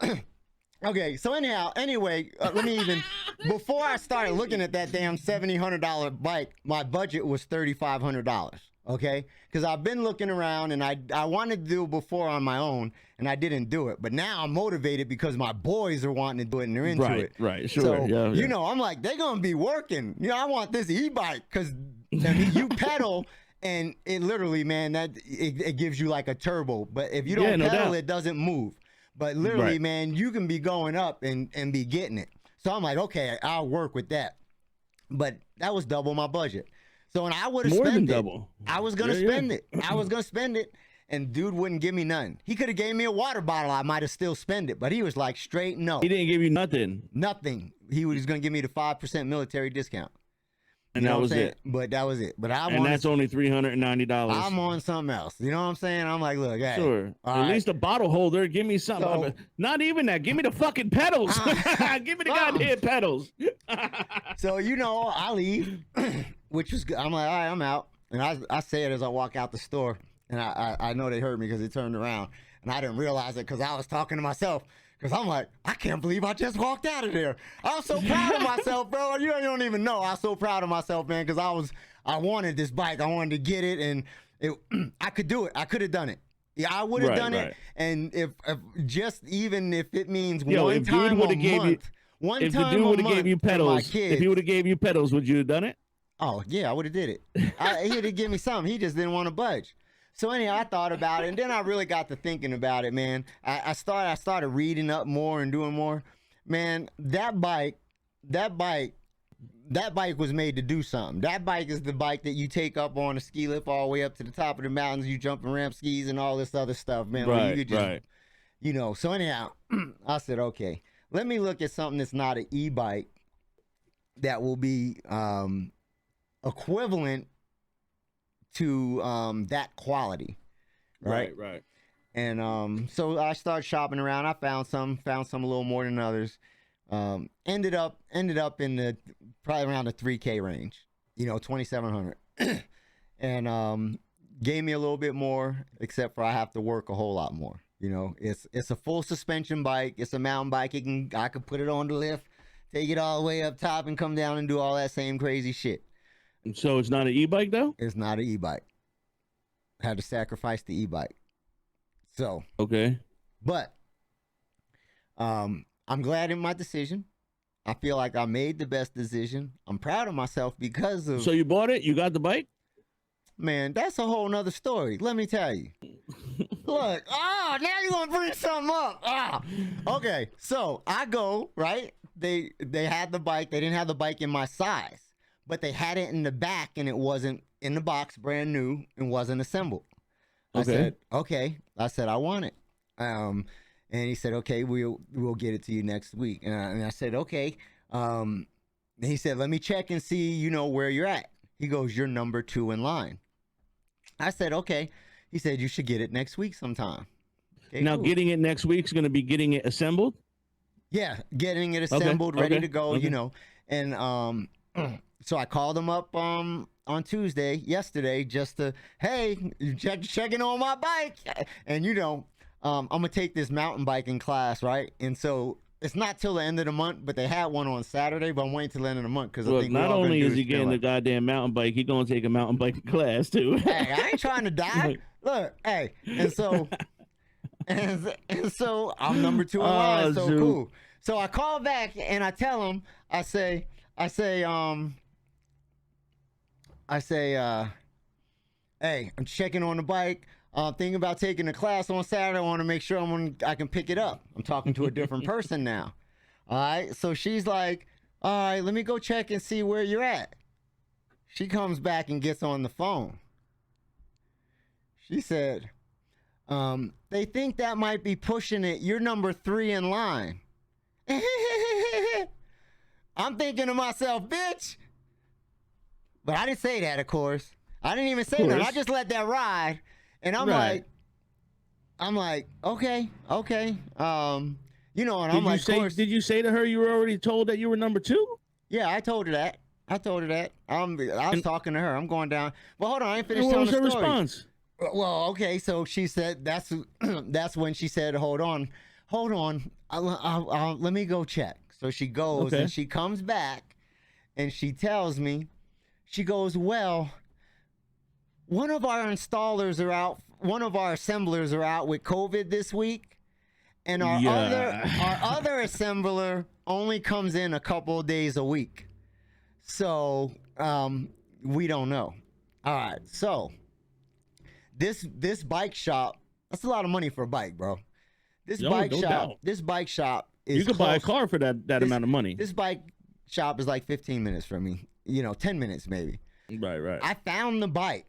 S1: okay, so anyway, let me even, before I started looking at that damn $7,800 bike, my budget was $3,500, okay? Because I've been looking around, and I wanted to do it before on my own, and I didn't do it. But now I'm motivated because my boys are wanting to do it, and they're into it.
S2: Right, sure.
S1: So,
S2: yeah.
S1: I'm like, they're going to be working. I want this e-bike because you pedal, and it literally, man, it gives you like a turbo. But if you don't pedal, it doesn't move. But literally, man, you can be going up and be getting it. So I'm like, okay, I'll work with that. but that was double my budget. So when I would have
S2: More than
S1: spent it,
S2: double.
S1: I was gonna spend it. I was gonna spend it, and dude wouldn't give me nothing. He could have gave me a water bottle. I might have still spent it, but he was like straight no.
S2: He didn't give you nothing.
S1: Nothing. He was gonna give me the 5% military discount.
S2: And
S1: You know
S2: that
S1: what
S2: was
S1: I'm saying?
S2: it.
S1: But that was it. But
S2: And that's only $390.
S1: I'm on something else. You know what I'm saying? I'm like, look, hey,
S2: Sure.
S1: all
S2: At
S1: right.
S2: least a bottle holder. Give me something.
S1: So-
S2: Not even that. Give me the fucking pedals. Give me the goddamn pedals.
S1: So, I leave, which was good. I'm like, all right, I'm out. And I say it as I walk out the store. And I know they heard me because they turned around. And I didn't realize it because I was talking to myself. Because I'm like, I can't believe I just walked out of there. I was so proud of myself, bro. You don't even know. I was so proud of myself, man, because I wanted this bike. I wanted to get it, and I could do it. I could have done it. Yeah, I would have done it. And if even if it means one time a month,
S2: if the dude would have gave you pedals, if he would have gave you pedals, would you have done it?
S1: Oh, yeah, I would have did it. He'd have given me something. He just didn't want to budge. So anyhow, I thought about it, and then I really got to thinking about it, man. I started reading up more and doing more. Man, that bike was made to do something. That bike is the bike that you take up on a ski lift all the way up to the top of the mountains. You jump and ramp skis and all this other stuff, man.
S2: Right,
S1: you could just,
S2: right.
S1: So anyhow, I said, okay, let me look at something that's not an e-bike that will be equivalent to that quality.
S2: Right.
S1: And so I started shopping around. I found some a little more than others. Ended up in the probably around the 3K range, 2,700. And gave me a little bit more, except for I have to work a whole lot more. It's a full suspension bike. It's a mountain bike. I could put it on the lift, take it all the way up top, and come down and do all that same crazy shit.
S2: So it's not an e-bike though?
S1: It's not an e-bike. I had to sacrifice the e-bike. So
S2: okay,
S1: but I'm glad in my decision. I feel like I made the best decision. I'm proud of myself because of.
S2: So you bought it? You got the bike?
S1: Man, that's a whole nother story. Let me tell you. Look, now you're gonna bring something up. Okay, so I go right. They had the bike. They didn't have the bike in my size, but they had it in the back, and it wasn't in the box, brand new, and wasn't assembled. I said, okay. I said, I want it. And he said, okay, we'll get it to you next week. And I said, okay. And he said, let me check and see, where you're at. He goes, you're number 2 in line. I said, okay. He said, you should get it next week sometime. Okay,
S2: now,
S1: cool.
S2: getting it next week's going to be getting it assembled?
S1: Yeah, getting it assembled, ready to go, And so I called him up on yesterday, just to, hey, checking on my bike. And, I'm going to take this mountain biking class, right? And so it's not till the end of the month, but they had one on Saturday, but I'm waiting till the end of the month because I think
S2: not only is he getting the goddamn mountain bike, he's going to take a mountain biking class too.
S1: Hey, I ain't trying to die. Look, hey, and so and so I'm number 2 in line, so
S2: Zook.
S1: cool. So I call back and I tell him, I say, hey, I'm checking on the bike. Thinking about taking the class on Saturday. I want to make sure I can pick it up. I'm talking to a different person now. All right. So she's like, all right, let me go check and see where you're at. She comes back and gets on the phone. She said, they think that might be pushing it. You're number 3 in line. I'm thinking to myself, bitch. But I didn't say that, of course. I didn't even say that. I just let that ride. And I'm like, okay. And I'm like, of course.
S2: Did you say to her you were already told that you were number 2?
S1: Yeah, I told her that. I was talking to her. I'm going down. Well, hold on. I ain't finished
S2: What
S1: telling
S2: was
S1: the
S2: her
S1: story.
S2: response?
S1: Well, okay. So she said, that's when she said, hold on. Let me go check. So she goes and she comes back and she tells me, she goes, well, one of our assemblers are out with COVID this week, and our other assembler only comes in a couple of days a week. So we don't know. All right, so this bike shop, that's a lot of money for a bike, bro. This bike shop is
S2: you could buy a car for that amount of money.
S1: This bike shop is like 15 minutes from me. 10 minutes maybe.
S2: Right.
S1: I found the bike.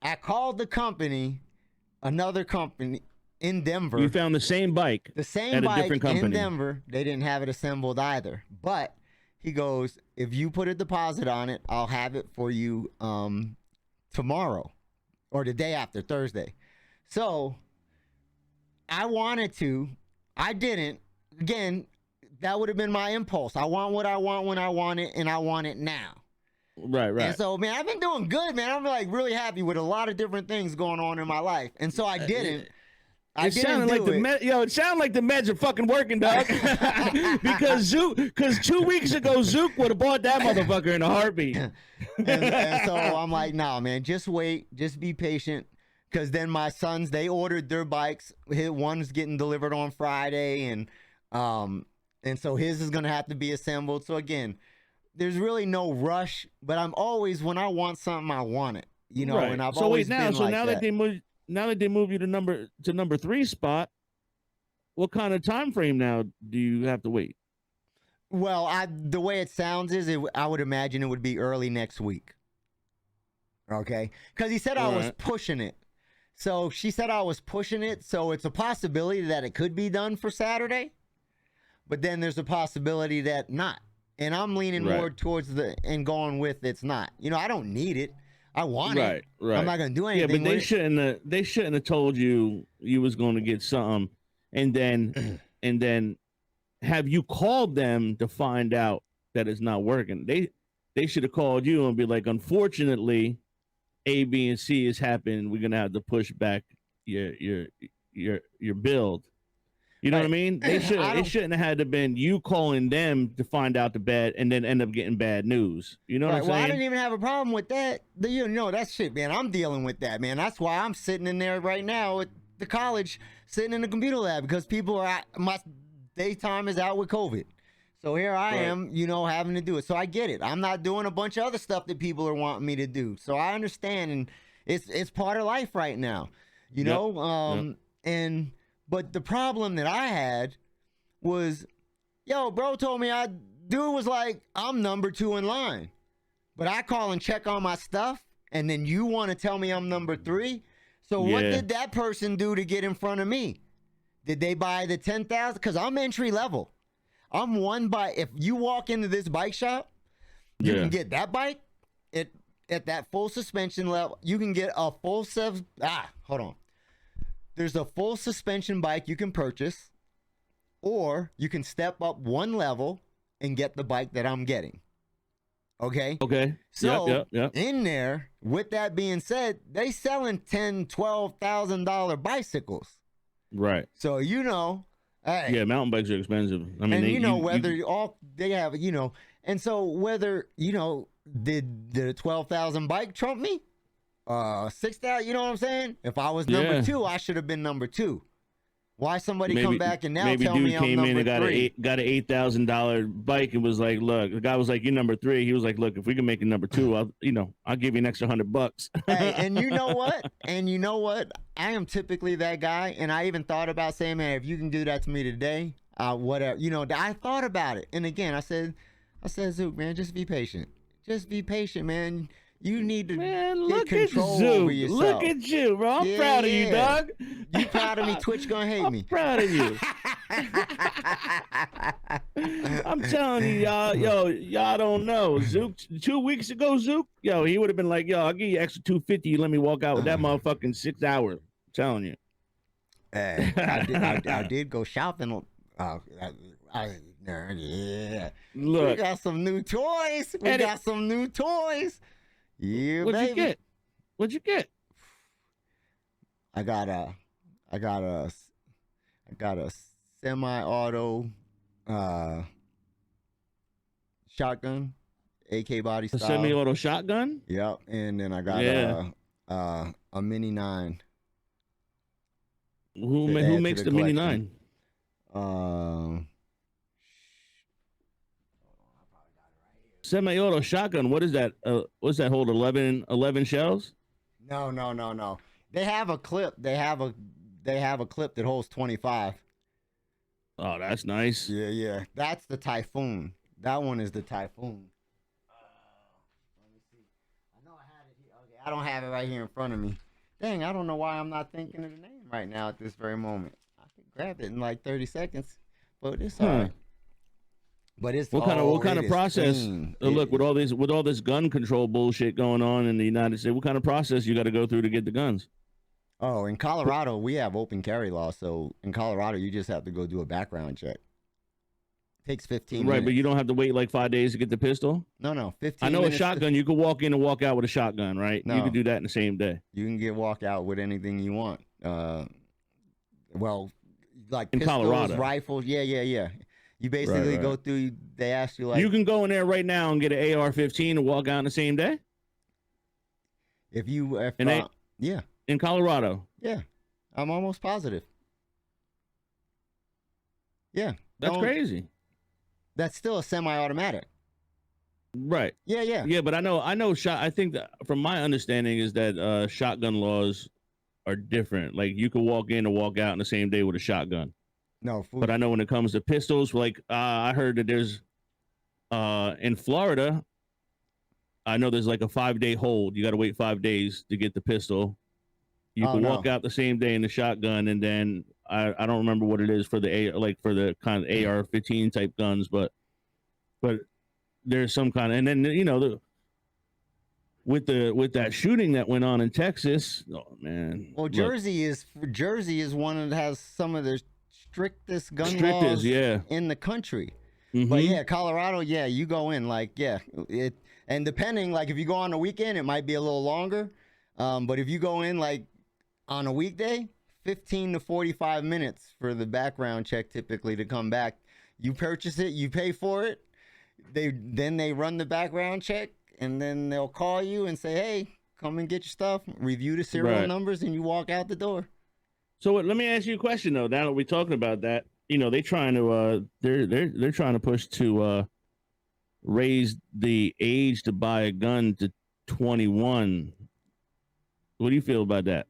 S1: I called the company, another company in Denver.
S2: You found the same bike.
S1: The same
S2: at a
S1: bike
S2: different company
S1: in Denver. They didn't have it assembled either. But he goes, if you put a deposit on it, I'll have it for you tomorrow or the day after, Thursday. So I wanted to. I didn't. Again, that would have been my impulse. I want what I want when I want it, and I want it now.
S2: Right.
S1: And so, man, I've been doing good, man. I'm like really happy with a lot of different things going on in my life. And so I didn't.
S2: It sounded like it sounded like the meds are fucking working, dog. because 2 weeks ago Zook would have bought that motherfucker in a heartbeat.
S1: and so I'm like, nah, man, just wait, just be patient. Because then my sons, they ordered their bikes. One's getting delivered on Friday, and so his is gonna have to be assembled. So again, there's really no rush. But I'm always, when I want something, I want it.
S2: Right.
S1: And I've
S2: so
S1: always
S2: wait now.
S1: been
S2: So
S1: like
S2: now that they move you to number 3 spot, what kind of time frame now do you have to wait?
S1: Well, the way it sounds is, I would imagine it would be early next week. Okay, because he said I was pushing it. So she said I was pushing it. So it's a possibility that it could be done for Saturday, but then there's a possibility that not. And I'm leaning more towards and going with it's not. I don't need it. I want it.
S2: Right.
S1: I'm not gonna do anything.
S2: Yeah, but
S1: with
S2: they shouldn't have told you was going to get something, and then have you called them to find out that it's not working. They should have called you and be like, unfortunately, A, B, and C has happened. We're gonna have to push back your build. You know what I mean? They shouldn't have had to been you calling them to find out the bad and then end up getting bad news. You know what I'm saying?
S1: Well, I didn't even have a problem with that. That shit, man. I'm dealing with that, man. That's why I'm sitting in there right now at the college, sitting in the computer lab, because people my daytime is out with COVID. So here I am, having to do it. So I get it. I'm not doing a bunch of other stuff that people are wanting me to do. So I understand, and it's part of life right now, But the problem that I had was, bro told me dude was like, I'm number 2 in line. But I call and check on my stuff, and then you want to tell me I'm number 3? So what did that person do to get in front of me? Did they buy the 10,000? Because I'm entry level. I'm one bike. If you walk into this bike shop, you can get that bike at that full suspension level. You can get a full hold on. There's a full suspension bike you can purchase, or you can step up one level and get the bike that I'm getting. Okay? So in there, with that being said, they selling $10,000, $12,000 bicycles.
S2: Right.
S1: So hey,
S2: yeah, mountain bikes are expensive. I mean,
S1: they have, and so whether did the 12,000 bike trump me? 6,000, you know what I'm saying? If I was number 2, I should have been number 2. Why somebody come back and now tell me I'm number 3?
S2: Got an $8,000 bike and was like, look, the guy was like, you're number 3. He was like, look, if we can make it number 2, I'll give you an extra $100.
S1: Hey, and you know what? I am typically that guy, and I even thought about saying, man, if you can do that to me today, whatever. I thought about it, and again, I said, Zook, man, just be patient. Just be patient, man. You need to get control over yourself.
S2: Look at you, bro. I'm proud of you, dog.
S1: You proud of me? Twitch gonna hate me.
S2: I'm proud of you. I'm telling you, y'all don't know. Zook, 2 weeks ago, Zook, he would have been like, I'll give you extra $250. You let me walk out with that motherfucking 6 hours. I'm telling you.
S1: I did go shopping. Look, we got some new toys. Yeah,
S2: What'd
S1: baby.
S2: you get? What'd you get?
S1: I got a semi-auto shotgun, AK body style.
S2: A semi-auto shotgun?
S1: Yep, and then I got a Mini 9.
S2: Who makes the Mini 9? Semi-auto shotgun. What is that? What's that hold? 11 shells?
S1: No. They have a clip. They have a clip that holds 25.
S2: Oh, that's nice.
S1: Yeah. That's the Typhoon. That one is the Typhoon. Let me see. I know I had it here. Okay, I don't have it right here in front of me. Dang, I don't know why I'm not thinking of the name right now at this very moment. I could grab it in like 30 seconds, but it's all right. But it's
S2: what kind of process? Look, with all this gun control bullshit going on in the United States, what kind of process you got to go through to get the guns?
S1: Oh, in Colorado, we have open carry law. So in Colorado, you just have to go do a background check. Takes 15 minutes.
S2: Right, but you don't have to wait like 5 days to get the pistol?
S1: No, 15
S2: I know
S1: minutes.
S2: A shotgun, you could walk in and walk out with a shotgun, right?
S1: No.
S2: You could do that in the same day.
S1: You can walk out with anything you want. Well, like
S2: in
S1: pistols,
S2: Colorado.
S1: rifles. Yeah. You basically go through, they ask you like.
S2: You can go in there right now and get an AR-15 and walk out in the same day?
S1: Yeah.
S2: In Colorado?
S1: Yeah. I'm almost positive. Yeah.
S2: That's crazy.
S1: That's still a semi-automatic.
S2: Right.
S1: Yeah.
S2: Yeah, but I know. I think that from my understanding is that shotgun laws are different. Like you could walk in and walk out in the same day with a shotgun.
S1: No.
S2: But I know when it comes to pistols, like I heard that there's in Florida, I know there's like a 5-day hold. You got to wait 5 days to get the pistol. You can walk out the same day in the shotgun, and then I don't remember what it is for the kind of AR-15 type guns, but there's some kind of, and then with that shooting that went on in Texas, oh man.
S1: Well, Jersey is one that has some of the strictest gun laws in the country. Mm-hmm. But yeah, Colorado, you go in and depending, like if you go on the weekend, it might be a little longer. But if you go in like on a weekday, 15 to 45 minutes for the background check typically to come back. You purchase it, you pay for it. They run the background check, and then they'll call you and say, "Hey, come and get your stuff." Review the serial numbers, and you walk out the door.
S2: So let me ask you a question though. Now that we're talking about that, they trying to they're trying to push to raise the age to buy a gun to 21. What do you feel about that?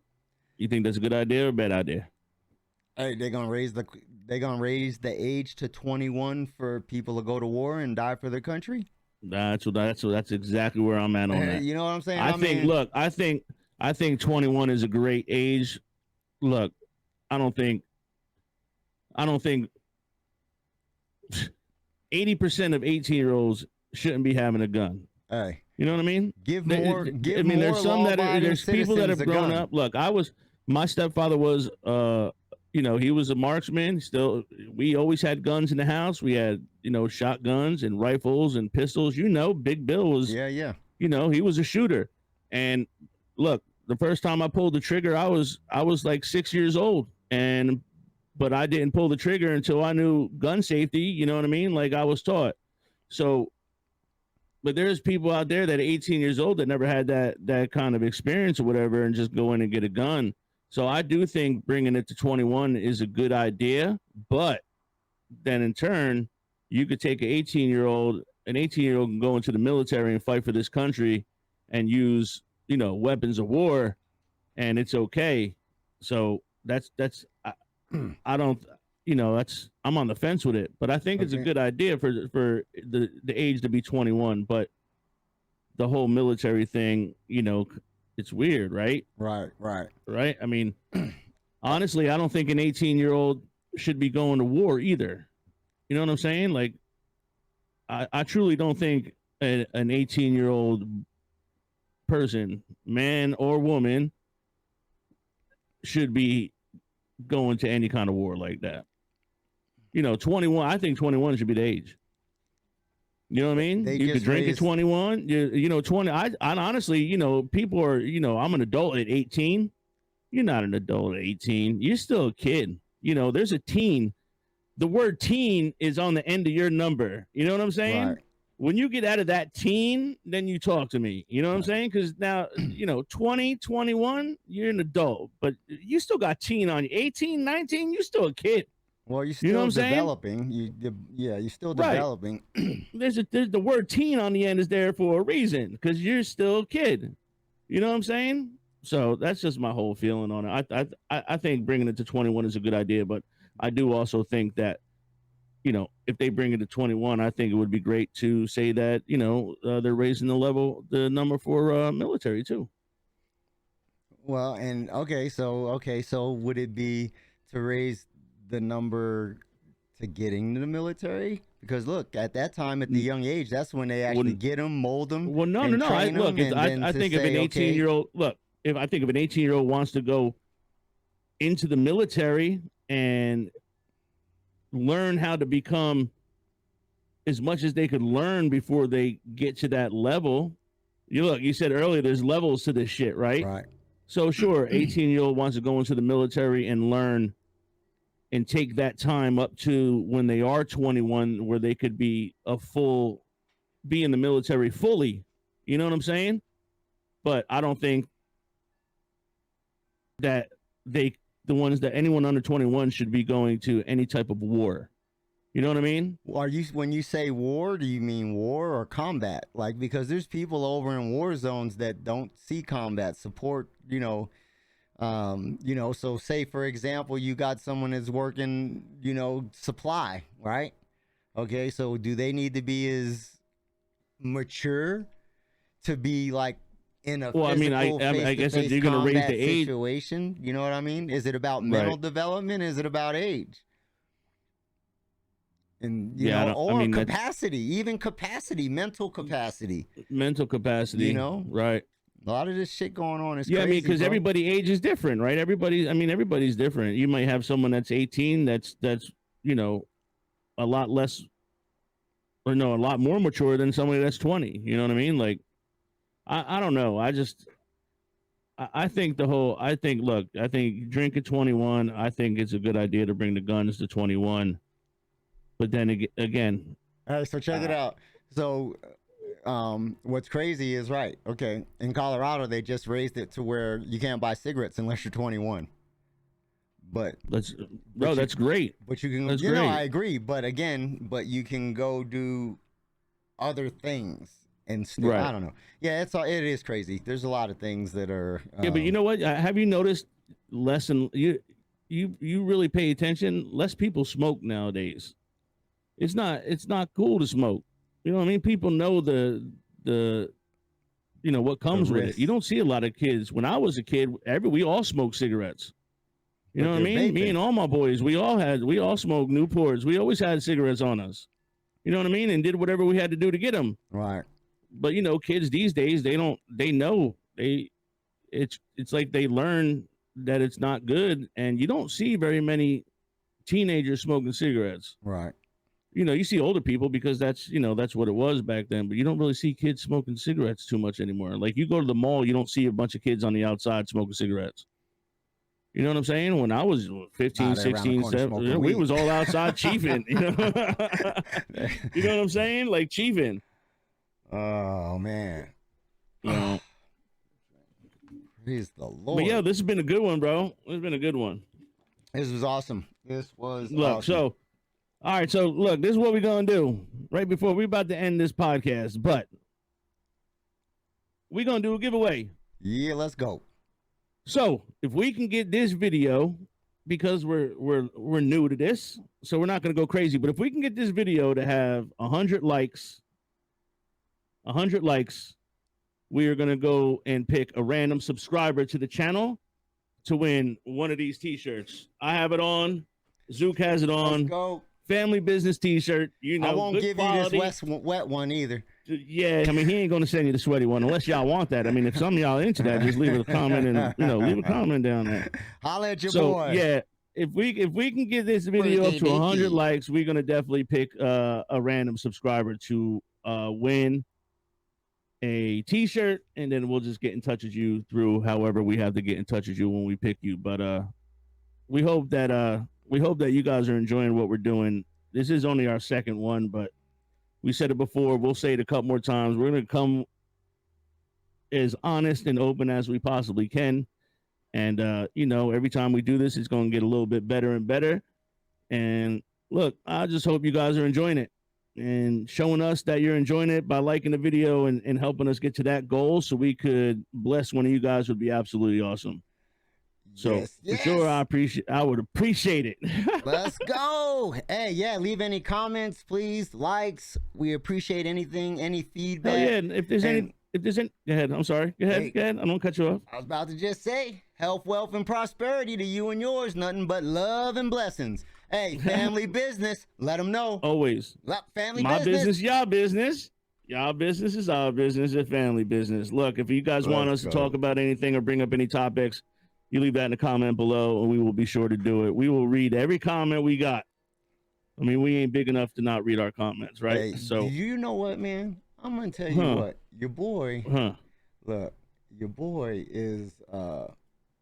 S2: You think that's a good idea or a bad idea?
S1: Hey, they're gonna raise the age to 21 for people to go to war and die for their country.
S2: That's exactly where I'm at on that.
S1: You know what I'm saying?
S2: I think 21 is a great age. Look, I don't think 80% of 18-year-olds shouldn't be having a gun.
S1: Hey.
S2: You know what I mean?
S1: There's
S2: people that have grown up. Look, my stepfather was, he was a marksman. Still, we always had guns in the house. We had, shotguns and rifles and pistols. Big Bill was, he was a shooter. And look, the first time I pulled the trigger, I was like 6 years old, but I didn't pull the trigger until I knew gun safety. You know what I mean? Like I was taught. So. But there's people out there that are 18 years old that never had that kind of experience or whatever and just go in and get a gun. So I do think bringing it to 21 is a good idea. But then in turn, you could take an 18-year-old can go into the military and fight for this country and use, weapons of war, and it's okay. So I don't... I'm on the fence with it, but I think it's a good idea for the age to be 21. But the whole military thing, it's weird, right?
S1: Right.
S2: I mean, honestly, I don't think an 18-year-old should be going to war either. You know what I'm saying? Like, I truly don't think an 18-year-old person, man or woman, should be going to any kind of war like that. 21, I think 21 should be the age. You know what I mean? You could drink at 21. 20. I honestly, people are, I'm an adult at 18. You're not an adult at 18. You're still a kid. There's a teen. The word teen is on the end of your number. You know what I'm saying?
S1: Right.
S2: When you get out of that teen, then you talk to me. You know what I'm saying? Because now, 20, 21, you're an adult, but you still got teen on you. 18, 19, you're still a kid.
S1: Well, you're still developing. You're still developing.
S2: There's the word teen on the end is there for a reason, because you're still a kid. You know what I'm saying? So that's just my whole feeling on it. I think bringing it to 21 is a good idea, but I do also think that if they bring it to 21, I think it would be great to say that, they're raising the number for military too.
S1: Well, and so would it be to raise the number to getting to the military? Because look, at that time, at the young age, that's when they actually get them, mold them,
S2: Well, no,
S1: and
S2: no, no.
S1: train them, and then
S2: I
S1: to
S2: think if an
S1: say, okay,
S2: 18-year-old if I think if an 18-year-old wants to go into the military and learn how to become as much as they could learn before they get to that level. You said earlier there's levels to this shit, right?
S1: right,
S2: So sure, 18-year-old wants to go into the military and learn and take that time up to when they are 21 where they could be in the military fully. You know what I'm saying? But I don't think that anyone under 21 should be going to any type of war. You know what I mean?
S1: when you say war, do you mean war or combat? Like, because there's people over in war zones that don't see combat support. So say for example, you got someone that's working, supply, right? Okay, so do they need to be as mature to be like in a physical
S2: I guess if
S1: face-to-face
S2: you're going to raise
S1: combat
S2: the age,
S1: situation? You know what I mean? Is it about mental
S2: right?
S1: development? Is it about age? And capacity, even capacity, mental capacity,
S2: mental capacity. Right?
S1: A lot of this shit going on is
S2: Yeah,
S1: crazy,
S2: because
S1: bro.
S2: everybody age is different, right? Everybody's different. You might have someone that's 18 that's a lot less, or no, a lot more mature than somebody that's 20. You know what I mean? Like, I don't know. I think I think drink at 21. I think it's a good idea to bring the guns to 21. But then again,
S1: all right, so check it out. So what's crazy is, right, okay, in Colorado they just raised it to where you can't buy cigarettes unless you're 21. But
S2: that's great.
S1: But you can,
S2: that's great.
S1: I agree. But you can go do other things and still,
S2: right.
S1: I don't know. Yeah, it is crazy. There's a lot of things that are.
S2: Yeah, but you know what? Have you noticed less and you really pay attention? Less people smoke nowadays. It's not cool to smoke. You know what I mean? People know the what comes with it. You don't see a lot of kids. When I was a kid, we all smoked cigarettes. You know what I mean? Vaping. Me and all my boys, we all smoked Newports. We always had cigarettes on us. You know what I mean? And did whatever we had to do to get them.
S1: Right.
S2: But kids these days, they know it's like they learn that it's not good, and you don't see very many teenagers smoking cigarettes.
S1: Right.
S2: You see older people because that's what it was back then, but you don't really see kids smoking cigarettes too much anymore. Like, you go to the mall, you don't see a bunch of kids on the outside smoking cigarettes. You know what I'm saying? When I was 15, 16, 17, we was all outside chiefing. You know what I'm saying? Like, chiefing.
S1: Oh, man. Praise the Lord.
S2: But yeah, this has been a good one, bro. This has been a good one.
S1: This was awesome.
S2: So, all right, so look, this is what we're going to do right before we're about to end this podcast, but we're going to do a giveaway.
S1: Yeah, let's go.
S2: So, if we can get this video, because we're new to this, so we're not going to go crazy, but if we can get this video to have 100 likes, we are going to go and pick a random subscriber to the channel to win one of these t-shirts. I have it on. Zook has it on.
S1: Let's go.
S2: Family business t-shirt. I won't give
S1: quality. You this wet one either.
S2: Yeah, I mean, he ain't going to send you the sweaty one unless y'all want that. I mean, if some of y'all into that, just leave a comment and leave a comment down there.
S1: Holla at your boy.
S2: Yeah, if we can get this video up to 100 likes, we're going to definitely pick a random subscriber to win a t-shirt, and then we'll just get in touch with you through however we have to get in touch with you when we pick you. But we hope that you guys are enjoying what we're doing. This is only our second one, but we said it before. We'll say it a couple more times. We're going to come as honest and open as we possibly can. And, every time we do this, it's going to get a little bit better and better. And look, I just hope you guys are enjoying it and showing us that you're enjoying it by liking the video and helping us get to that goal so we could bless one of you guys would be absolutely awesome. So
S1: Yes,
S2: for sure, I would appreciate it.
S1: Let's go. Hey, yeah, leave any comments, please, likes. We appreciate anything, any feedback.
S2: Hell yeah. And if there's any, go ahead. I'm sorry. Go ahead.
S1: Hey,
S2: Go ahead. I'm gonna cut you off.
S1: I was about to just say, health, wealth, and prosperity to you and yours. Nothing but love and blessings. Hey, family business. Let them know.
S2: Always.
S1: Family
S2: My
S1: business.
S2: y'all business. Y'all business is our business. It's family business. Look, if you guys want us to talk about anything or bring up any topics, you leave that in the comment below, and we will be sure to do it. We will read every comment we got. I mean, we ain't big enough to not read our comments, right?
S1: Hey,
S2: so
S1: you know what, man? I'm gonna tell you what. Your boy, look, your boy is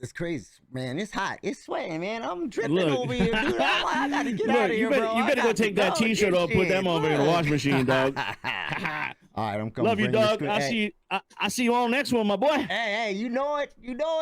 S1: it's crazy, man. It's hot. It's sweating, man. I'm dripping over here, dude. I gotta get out of here, bro.
S2: You better go take that T-shirt off, put them over in the wash machine, dog.
S1: All right, I'm coming.
S2: Love you, dog. I see you on the next one, my boy.
S1: Hey, you know it. You know it.